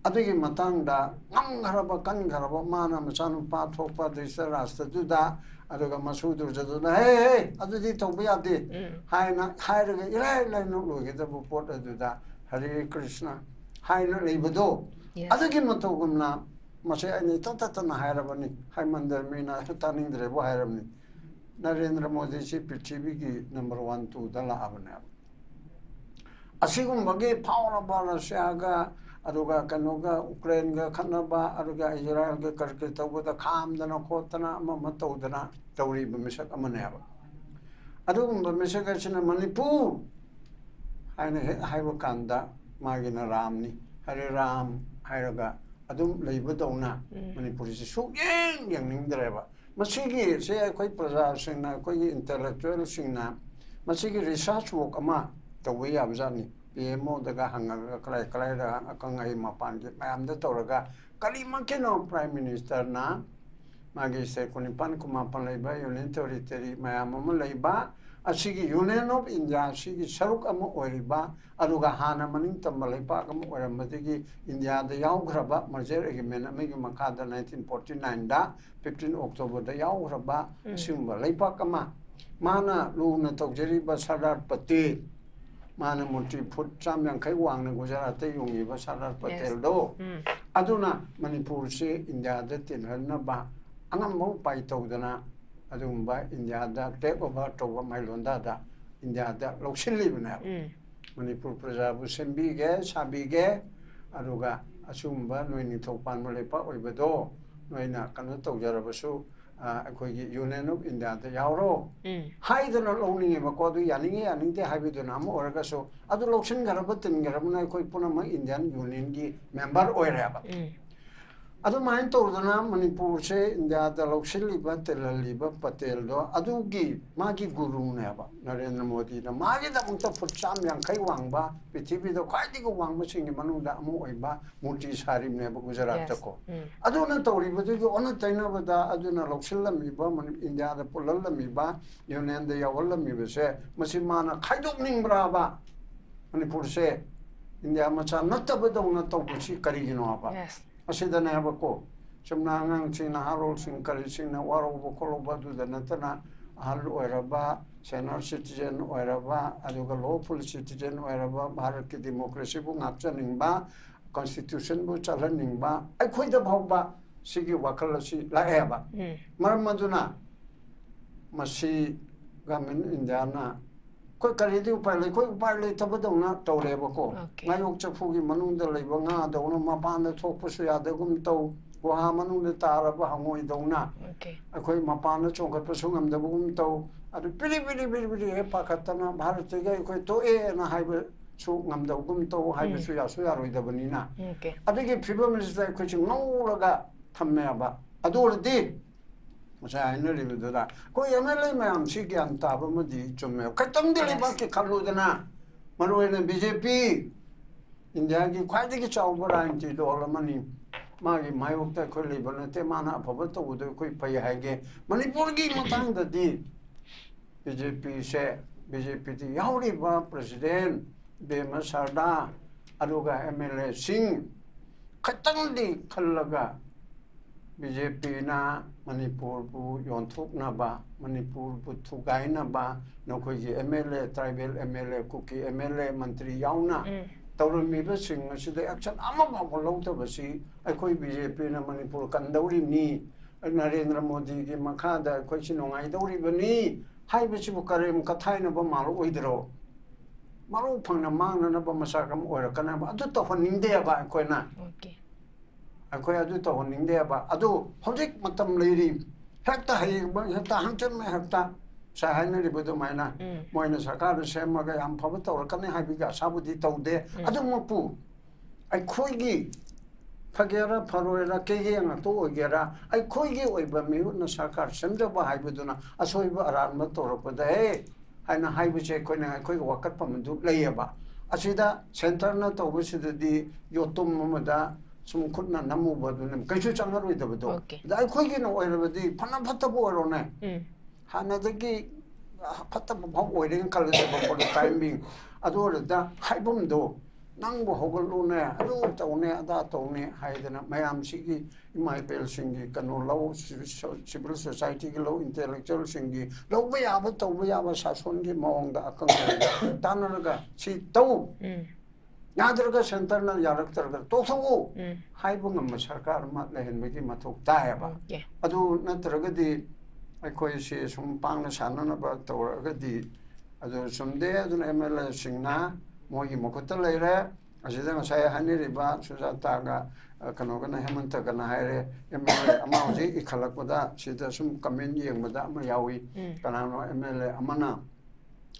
Adigi matangda Nangharaba Kangaraba Mana Masanupa Thopa Disa Rasta Duda Aduga Masu Duryodhana hey Adudi Tobiati Haina Hairaga Ila no look at the report Duda Hare Krishna Haina Libado Adigi Matogumna Masayani Tatana Hairabani Haimandar Mina Taning the Revo Hairamni Narendra Modi si Pichibiki number 1 2 Dala Avanel Asigum Bagi Power Bala Shaga Aruga Kanoga Ukraine Kanaba Aruga Israel Karkita with a calm than a Kotana Mamatodana Tauri Bamisak Amaneva Adum Bamisakation Manipur Haivakanda Magina Ramni Hari Ram Hiraga Adum Labadona Manipuri so young driver Masigi say quite preserve sing quite intellectual sing na Masigi research work ama the way of Zani PMO the Gahanga Kalaida Akangai Mapan I am the Toraga Kalimakino Prime Minister na Magi say Kunipan Kumapan Leba Union Territory Mayamama Leba Asigi Union of India Sigi Saruk Amo Oriba Aruga Hana Maning Tamalepa or Matigi India the Yaugraba Majer Egimen Migi Makada 1949 da 15 October the Yaugraba Simba Lepakama Mana Luna Tokjeriba Sadar Pati Mana Muti put Samyang Kaiwang Gujarati Yungi Sadar Patel do Aduna Manipur se India the Tinhanaba Angamo Paitodana Adumba India da take over to Mailonda da India da Loxilibna Manipur Prajabu Sembige Sabige Aruga Asumba Noini Topan Malepa Oibedo Noina Kanato Jarabasu Union of India the Yauro Hide the not only Makodu Yaningi and India Habidunam or Gaso Adu Loxin Garabatin Garabuna Koipunama Indian Union member or Raba Adu mind told the name Manipur say in the other Loxiliba Telaliba Pateldo Adugi Magi Guru Neva Narendra Modi the Magi the Munta put Samyang Kaiwangba Pitibi the Kwaitigo Wang machine Manuda Moiba Mutis Harim Neba Gujaratako Aduna Tori but you on a Taina with the Aduna Loxilla Miba in the other Pulala Miba Yunan the Yawala Miba say Masimana Kaidok Brava Manipur say in the Amacha not about the Tokuchi Kariginoaba. Yes. Asida na yabako sumnangang sina harol sing kali sina waro bokolo badu da natana hal oiraba senior citizen oiraba aduga lawful citizen oiraba Bharat ki democracy bu ngapchaning ba constitution bu chalaning ba ai khoi da bhawba sigi wakal si lae ba maram maduna masi gamin indiana koi kali di upai le koi upai le tabadona tawre bako ngayok chafugi manung da leiba nga dawna mapan da thokpa su ya da gum taw wa manung da taraba hangoi dawna akoi mapan da chongkat pa su ngam da gum taw adu pili e pakatana Bharat ga koi to e na haiba su ngam da gum taw haiba su ya roi da banina adigi phibam minister koi ching ngolaga thamme ba adu di Masa ina ribu da ko MLA mayam si gyan taba madi chumme katam dili ba ki khalu dana maruena BJP India ki khwaidi ki chawbara inti do lamani magi mayok ta ko libana te mana phaba to udo koi pai haige Manipur gi matang da di BJP se BJP ti yauri ba president be masarda aruga MLA sing khatang di khallaga BJP na Manipur bu yonthuk na ba Manipur bu thugai na ba nokoi ji MLA tribal MLA kuki MLA mantri yauna tawrami ba sing asida action ama ba bolo to basi akoi BJP na Manipur kandauri ni Narendra Modi ki makhada koi chinongai dauri bani hai bichi bu karem kathai na ba malu oidro malu phangna mangna na ba masakam oira kana ba adu to honing de ba koi na Aku adu tahu ning dia apa? Adu hojik matam liri. Hekta hai, hekta hancur me hekta. Saya ni ribu tu mana? Mana sakar saya magai am phabat tahu kan ni hai biga sabu di tahu deh. Adu mapu. Aku lagi. Pagera paroera kegi yang tu ogera. Aku lagi oi bamiu na sakar semja bah hai bidu na. Asoi bah aran mat tahu pada. Hai na hai bice koi na koi wakat pamandu laya bah. Asida center na tahu bisida di yotum mamada. Sumukutna namu badu nem kaishu changaru ida badu. Da koi gi no oira badi phana phatta bo ro ne. 하나득이 fat다 법 오이링 칼레데 법으로 타이밍 아도르다 하이범도 낭보 호글로네 아도 또네 아다 또네 하이드나 마얌시기 이마이벨 싱기 카노라우 시빌 소사이티 로 인텔렉츄얼 싱기 로베야바 또베야바 사손기 모ong다 아칸 다나르가 시또 야들가 센터나 야럭터가 또서고 하이범 뭐 सरकार 마 레헨베기 마톡 다야바 아도 나트르가디 아이코이시 숨빵나 산나바 또르가디 아도 숨데 아도 MLA 싱나 모기 모코터 레레 아시다가 saya 하니리바 수자타가 그노가나 헤먼타 가나 하이레 MLA 아마우지 이칼락보다 시다 숨 커멘 예응보다 아마 야위 가나노 MLA 아마나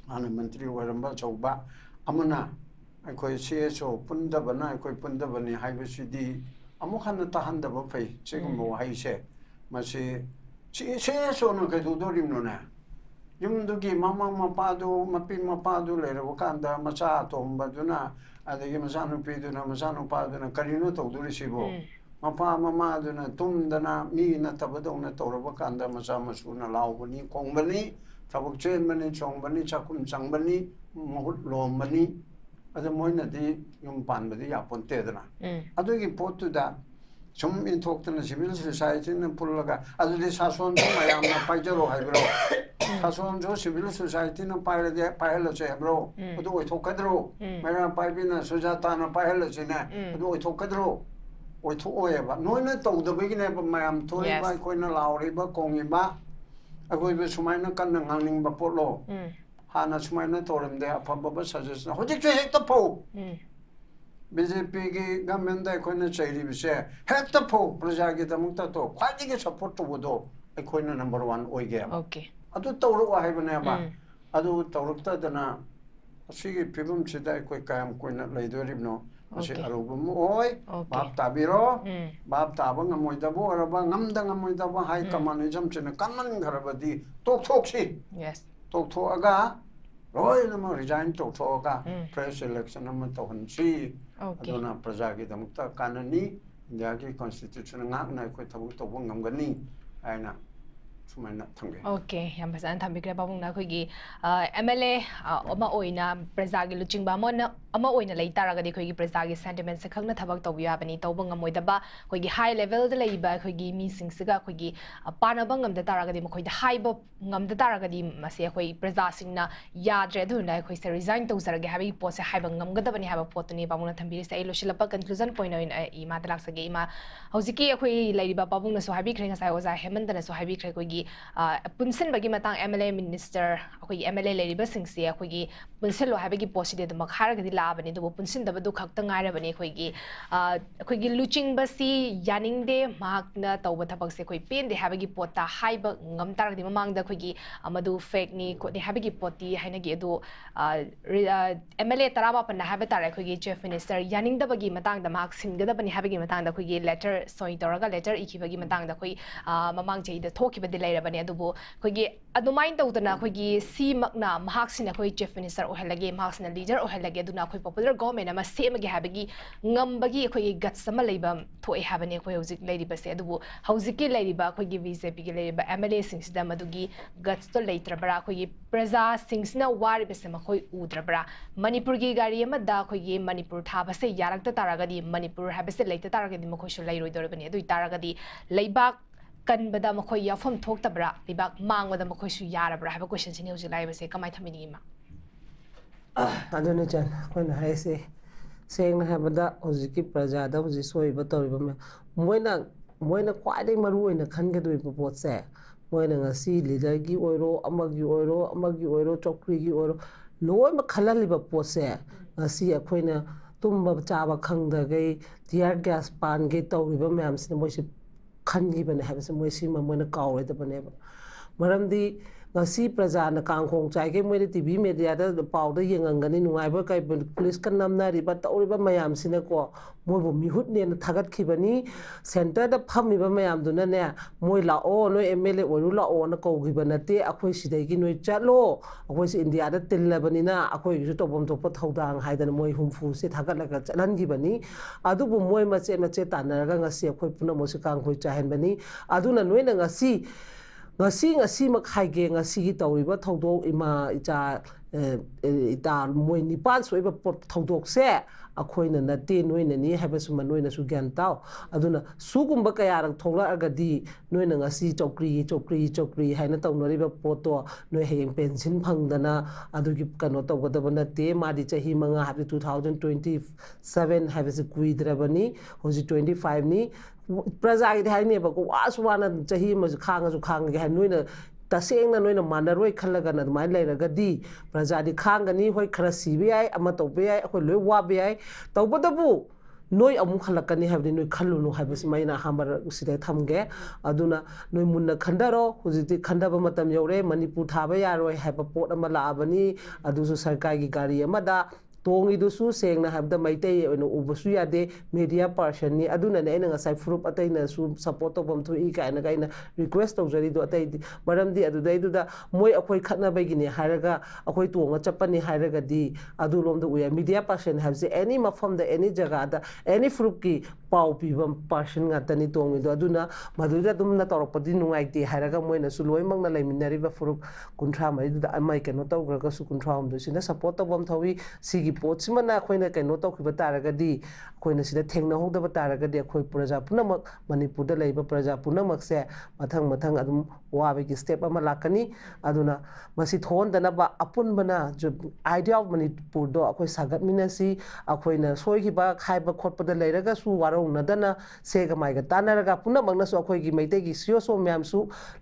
아는 મંત્રી વરંબા ચૌબા 아마나 아이코이 CSO 분다바나 아이코이 분다바니 하이베시디 아무칸나 타한다바 페이 지금 뭐 하이세 마시 CSO는 그래도 도림노네 yumdugi mama mapadu mapi mapadu lere wakanda macha tombaduna adagi masanu piduna masanu paduna karino tawduri sibo mapa mama duna tumdana mi na tabadona tawraba kanda macha masuna laubani kongbani tabuk chenbani chongbani chakum changbani mohut lombani ada moina di yum panbadi yaponte dana adugi potuda 좀 인톡트는 시빌 소사이티는 불러가 아들이 사소한도 마야마 파이저로 하이브로 사소한도 시빌 소사이티는 파일러지 해브로 그도 왜 톡카드로 마야 파이비나 수자타나 파일러지네 그도 왜 톡카드로 왜 톡오에바 너는 또더베기네 마야마 토이바 코이나 라오리바 공이바 아고이베 수마이나 깐나 강닝바 폴로 하나 수마이나 토름데 아파바바 사제스나 호직주 핵터포 BJP की government दा कोइना चाहिए बिसे हेक्ट फो प्रजा की दमुक्ता तो quality के support तो वो कोइना नंबर 1 ओइ गया ओके अदु तौरु है बने बा अदु तौरुक्ता दना असिगी फिल्म छिदा कोइ काम कोइना लेदोरिबनो असे अरुबम ओइ बाप ताबिरो बाप ताबं मोइदबो अरबा ngमदा ngमोइदबो हाई कम्युनिज्म छिन कमन घरबदी तोक्थोक्सी यस तोक्थोगा 로이는 리자인 쪽토가 프레스 일렉션 또한시 아도나 프라자기담부터 까느니 인디아기 컨스티튜션 ngak나 코 타부 또봉 넘거니 아이나 수만나 탕게 오케이 양바산 탐비그레 바봉나 거기 MLA 어마 오이나 프라자기 루칭바 모나 अमा ओइना लै तारागदि खोगी प्रजागी सेंटिमेंट से खंगना थबक तौबियाबनी तौबंग मोइदबा खोगी हाई लेवल द लैबा खोगी मीसिंग सिगा खोगी पानबंग ngam da तारागदि मखोइदा हाइब ngam da तारागदि मसे खोई प्रजा सिंगना याद्रे दुना खोई से रिजाइन तौजरगे हाबि पोसे हाइब ngam गदबनी हाबा पोतनी बामुना थंबिरि से लोशिलपा कंक्लूजन पॉइंट इन इमा तलाक्सगे इमा हौजिकी खोई लैरिबा बाबुंगना सो हाबि खरेंगा साइ ओजा हेमंतना सो हाबि खरे खोगी पुनसिन बगी मतंग MLA मिनिस्टर खोई MLA लैरिबा सिंगसे खोगी पुनसिलो हाबिगी पोसिदे द मखारगदि लाबनी दो पुनसिनदबदु खक्ता ngairabani खोगी लुचिंग बसी यानिंगदे माकना तौब थबकसे खोई पेनदे हाबगी पोता HYBE ngam taragdi mamangda खोगी amadu fake ni खोदे हाबगी पोती हाइनगी दो MLA taraba pan हाबे तारे खोगी चीफ मिनिस्टर यानिंगदबगी मतंगदा माक सिनगदबनी हाबगी मतंगदा खोगी लेटर सोइ तोरगा लेटर इखिबगी मतंगदा खोई mamang cheida thokibadi lairabani adubo खोगी अदुमाइन तौदना खोगी सी मकना महाक्सिना खोई चीफ मिनिस्टर ओहलगे महाक्सिना लीडर ओहलगे दुना खोई पॉपुलर गवर्नमेंट अमा सेमगे हाबगी ngambagi खोई गट्स अमा लेबम थोए हाबने खोई हौजिक लेरिबसे अदुबो हौजिकी लेरिबा खोगी बीजेपी के लेरिबा MLA सिंगसिदा मदुगी गट्स तो लेत्रबरा खोगी प्रजा सिंगसिना वारिबसे मखोई उद्रबरा मणिपुर की गाड़ी अमदा खोगी मणिपुर थाबसे यारक्ता तारागदी मणिपुर हाबसे लेता तारागदी मखोइसु लेरोइदोरबनी अदुइ तारागदी लेबाक कनबदा मखोई याफम थोक्तबरा लेबाक मांगबदा मखोइसु यारबरा हाबा क्वेश्चन सिनि हौजिक लाइबसे कमाय थमिनी मा अदुने चन कोन हाइसे सेंगना हाबदा हौजिकी प्रजादा हौजि सोइबा तौरिबा मोइना क्वाइदे मरु ओइना खनगदोइबा पोतसे मोइना ngasi लीडरगी ओइरो अमगी ओइरो चौकरीगी ओइरो लोइमा खललिबा पोतसे ngasi अखोइना तुम्बा चाबा खंगदगै टियर गैस पानगे तौरिबा मैमसिना मोइसे खनगिबने हाबसे मोइसि मोइना काउरेदबनेबा मरमदी ngasi प्रजा na kangkhong chai ke moi TV media da pau da yengangani nungaiba kai police kan namna riba tauriba mayam sina ko moi bo mihut ne na thagat khibani center da phami ba mayam duna ne moi la o no MLA oru la o na ko giba na te akhoi sidai gi noi chalo akhoi si India da tillabani na akhoi ju tobom topa thodang haidan moi humfu se thagat la ka chalan gibani adu bu moi mache tanaraga ngasi akhoi puna mo se kangkhoi chahen bani adu na noi na ngasi ngasi mak haige ngasi gi tawriba thodok ima icha ita moi nipan soiba thodok se akoina nate noina ni habasu manoina su gyan taw aduna sugumba kayarang thogla agadi noina ngasi chokri haina tawnariba poto noi heng pension phangdana adugi kano tawgadaba nate madi chahi manga habi 2027 habasi kuidrabani hoji 25 ni praja gi haine ba ko aswana chahi ma khang gi noina tasengna noina manaroi khalaga na mai leiragadi prajadi khangani hoi khara CBI ama tawbe hoi loi wabe ai tawbadabu noi amu khalakani habni noi khallunu habis maina hambar usida thamge aduna noi munna khandaro hujiti khandaba matam yore manipur thaba yaroi haba pot ama laabani adusu sarkar gi gari amada tongi dusu sengna habda maitei ono ubasu yade media person ni aduna ne nga sai frup ataina su support tobam thu I ka na gaina request tawjari do atai maramdi adudai duda moi akoi khatna bagini haraga akoi tonga chapani haraga di adulom da uya media person habse any mafam da any jaga da any frup ki pau pibam person nga tani tongi do aduna maduda dum na toropadi nungaiti haraga moi na su loi mang na laiminari ba frup kunthra mai duda amai keno tawgra su kunthra um do sina support tobam thawi sigi पोचमना खोइना कैनो तौखिबा तारगदी खोइना सिदा थेंगना होदबा तारगदी खोइ प्रजा पुनमक मणिपुरदा लैबा प्रजा पुनमक से मथंग अदुम वाबेगी स्टेप अमा लाकनी अदुना मसी थोनदनबा अपुनबना जो आइडिया ऑफ मणिपुर दो अखोइ सागतमिनसी अखोइना सोइगिबा खाइबा खोटपदा लैरगा सु वारौनदना सेगा माइगा तानरगा पुनमकनसु अखोइगी मैतेगी सियोसो म्यामसु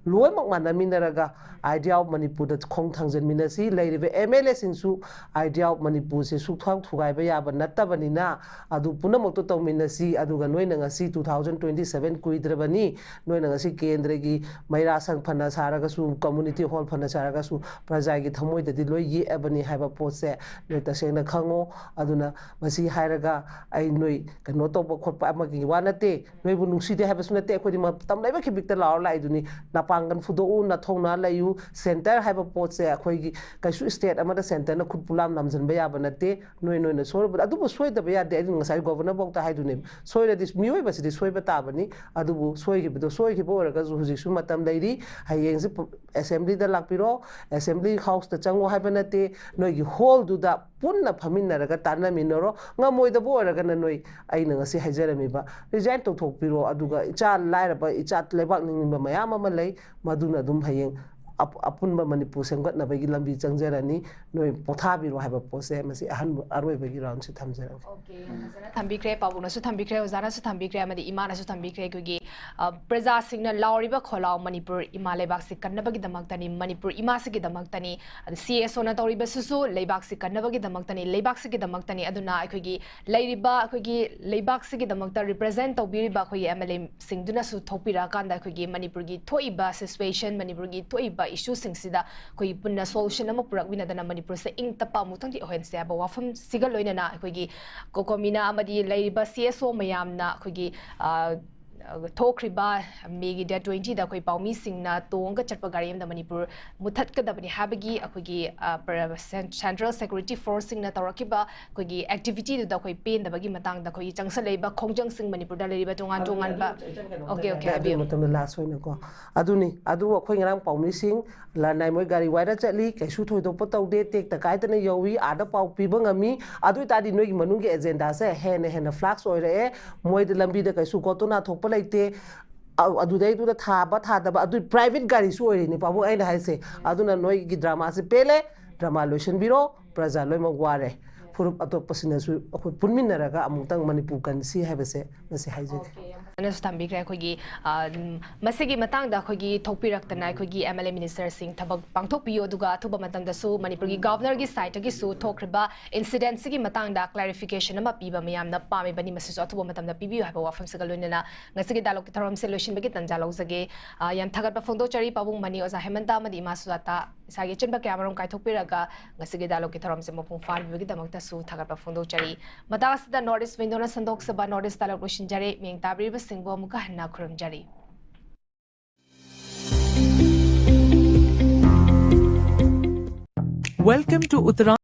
लोइमक मानमिनरगा आइडिया ऑफ मणिपुर द खोंग थांजनमिनसी लैरिबे एमएलए सिंसु आइडिया ऑफ मणिपुर से सुथाव थुगाइबा याबा नत्तबनिना अदु पुनमक्तो तौमिनसी अदुगा नोइना ngasi 2027 कुइद्रबनी नोइना ngasi केंद्रगी मैरा संग फना सारगसु कम्युनिटी हॉल फना सारगसु प्रजागी थमोइददि लोइ येअबनी हाइबा पोसे नोइ तसेंना खंगो अदुना मसी हाइरगा आई नोइ कनो तोबा खोटपा अमगी वानते नोइबु नुसिदे हाइबसु नते अखोदि मतम लाइबा खिबिकता लाव लाइदुनी नापांगन फुदो ना थोंना लायु सेंटर हाइबा पोसे अखोइगी कैसु स्टेट अमदा सेंटर ना खुदपुलाम नामजनबा याबा नते नोइ सोरबा अदुबु सोइदबा यादे आई ngасai गवर्नर बौता हाइदुने सोइरदि मियोइबसिदि सोइबा ताबनी अदुबु सोइगिबो ओरगा हुजिसु मतम लैरि हायेंसि असेंबली दा लापिरो असेंबली हाउस दा चंगो हाइबा नते नोइगी हॉल दुदा पुन्ना फमिनरगा तानमिनरो ngमोइदबो ओरगा नोइ आइना ngasi हाइजरमिबा रिजाइन तौथोकपिरो अदुगा इचा लाइरबा इचा लेबाक निंगबा मयाम अमा लै मदुना दुम हायें अपुनबा मणिपुर सेंगतनबगी लंबी चंगजरनी नोइ पोथाबिरो हाइबा पोसे मसी अहन अरोइबगी राउंड से थमजर ओके नजरा थंबिख्रे पाबुनसु थंबिख्रे ओजानासु थंबिख्रे अमदि इमानासु थंबिख्रे कुगी प्रजा सिंगना लाउरिबा खोलाव मणिपुर इमा लेबाक से कन्नबगी दमक्तनी मणिपुर इमा से दमक्तनी सीएसओ ना तौरिबा सुसु लेबाक से कन्नबगी दमक्तनी लेबाक से दमक्तनी अदुना अखोगी लैरिबा अखोगी लेबाक से दमक्ता रिप्रेजेंट तौबिरिबा अखोगी एमएलए सिंगदुनासु थोपिरा कांदा अखोगी मणिपुर की थोइबा सिचुएशन मणिपुर की थोइबा इशू सिंगसिदा कोई पुन्ना सोल्यूशन अमा पुरकविनदना मणिपुर से इंग तपा मुतंगति ओहेनसे अब वाफम सिगल लोइनना अखोगी कोकोमिना अमदि लैरिबा सीएसओ मयामना अखोगी थोक्रिबा मेगी डेट 20 दा कोई पाउमी सिंगना तोंग चटपा गाड़ी अमदा मणिपुर मुथतकदबनि हाबगी अखोगी सेंट्रल सिक्योरिटी फोर्स सिंगना तौरकिबा कोगी एक्टिविटी दुदा कोई पेनदबगी मतंग दा कोई चंगसलेबा खोंजंग सिंग मणिपुर दा लेरिबा तोंगान बा ओके अबि मतलब लास्ट होइना को अदुनी अदु अखोई ngरang पाउमी सिंग लानाय मोय गाड़ी वाइरा चली कैसु थोइदोप तौदे टेक त काइतना यौवी आदा पाउ पिबा ngami अदु तादि नोगी मनुंगे एजेंडा से हेन फ्लैक्स ओइरे मोयद लंबी दा कैसु कोतोना थोप लाइते अदुदै दुदा थाबा थादबा अदु प्राइवेट गाड़ी सु ओइरिनि पाबु आइना हाइसे अदुना नोगी ड्रामा से पेले ड्रामा लोशन बिरो प्रजा लोय मगवारे फुरुप अतोपसिनसु अखोय पुनमिनरगा अमुतंग मणिपुर कंसी हाइबसे मसे हाइजे नस थंबिख्रे अखोगी मसेगी मतंग दा अखोगी थोपिरक्तना अखोगी एमएलए मिनिस्टर सिंह थबक पांगथोकपियो दुगा अथुबा मतंगदसु मणिपुर की गवर्नर की साइट की सु थोख्रिबा इंसिडेंट सिगी मतंग दा क्लैरिफिकेशन अमा पीबा मयामना पामे बनी मसेसु अथुबा मतंगदा पीबियो हाबा वाफम सगल लोइनना ngasiगी डायलॉग की थरम से लोशन बगी तंजा लौजगे याम थगत फोंदो चरी पाबुंग मनी ओजा हेमंता मदी मा सुजाता सागे चनबा कैमरा काइथोकपिरगा ngasiगी डायलॉग की थरम से मपुंग फान बगी दमकता सु थगत फोंदो चरी मतासदा नॉर्थ ईस्ट विंडोना संदोक सभा नॉर्थ ईस्ट डायलॉग लोशन जरे मेंग ताबरिबा सिंगबो मुका हन्ना खुरम जरी Welcome to Uttarakhand.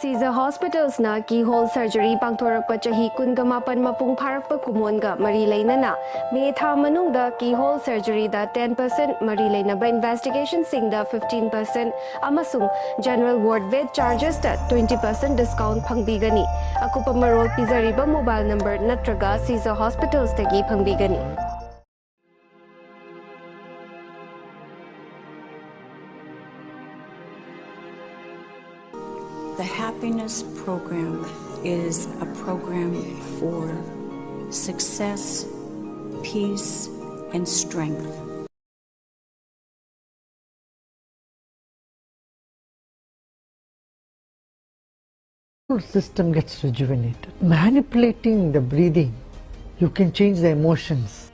Caesar Hospitals na keyhole surgery pangthorakpa chahi kungamapan mapung pharakpa kumonga mari leinana me tha manungda keyhole surgery da 10% mari leinaba investigation singda 15% amasung general ward bed charges da 20% discount phangbigani akupa marol pizariba mobile number natraga Caesar Hospitals tagi phangbigani. The Happiness Program is a program for success, peace, and strength. The system gets rejuvenated. Manipulating the breathing, you can change the emotions.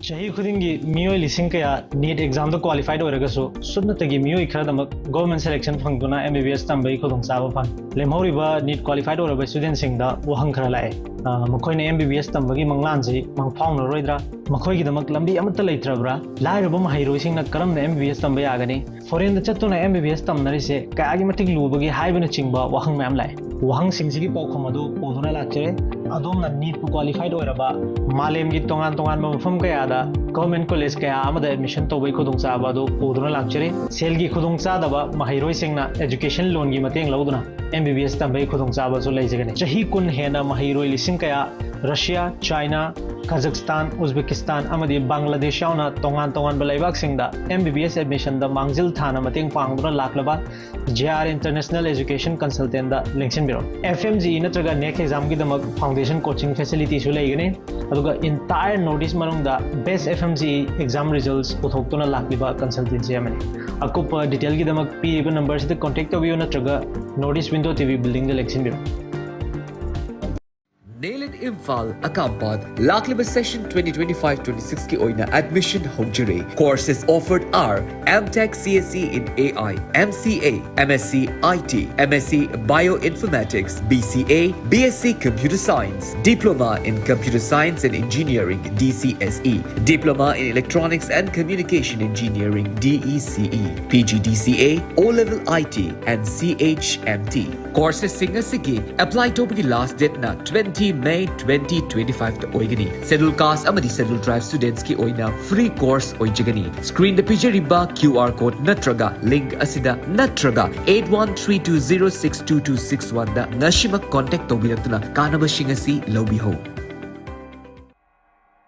chahi khudingi miyoi lising kaya NEET exam da qualified oiragasu sunnatagi miyoi khradam government selection phangduna MBBS tambai khudong chaba phang lemhoriba NEET qualified oiraba student sing da wahang khara lae makhoi MBBS tambagi manglanji mangphawna roidra makhoi gi damak lambi amata leitrabra lairaba mahairoi sing na karam na MBBS tambai agani foreign da chattuna MBBS tamnari se kaagi matik lubagi haibana chingba wahang mam lae wahang singsigi pawkham adu poduna lakchare adom na NEET qualified oiraba malem gi tongan tongan mafam kaya da government college kaya amada admission tobai khudong chaba adu poduna lakchare sel gi khudong chadaba mahairoi singna education loan gi mateng lauduna MBBS tambai khudong chaba so leijagani chahi kun hena mahairoi lising kaya Russia, China, Kazakhstan, Uzbekistan amadi Bangladesh yauna tongan tongan balaibak singda MBBS admission da mangjil thana mateng pangduna laklaba JR International Education Consultant da lengsin biro FMG natraga next exam gi damak foundation coaching facility su leigani aduga entire notice manung da best FMG exam results puthokuna lakliba consultancy amani akupa detail gi damak pi number se contact tobiyo natraga notice window TV building da lengsin biro Nailed Imphal Akampad Laklaba Session 2025-26 ki oina admission hojire. Courses offered are MTech CSE in AI, MCA, MSc IT, MSc Bioinformatics, BCA, BSc Computer Science, Diploma in Computer Science and Engineering DCSE, Diploma in Electronics and Communication Engineering DECE, PGDCA, O-Level IT and CHMT. Courses singasigi apply to the last date na 20 May 2025 to oigani. Schedule caste amadi schedule tribe students ki oina free course oijagani. Screen the pijariba QR code natraga link asida natraga 8132062261 da nashima contact tobiratna kanaba shingasi lobiho.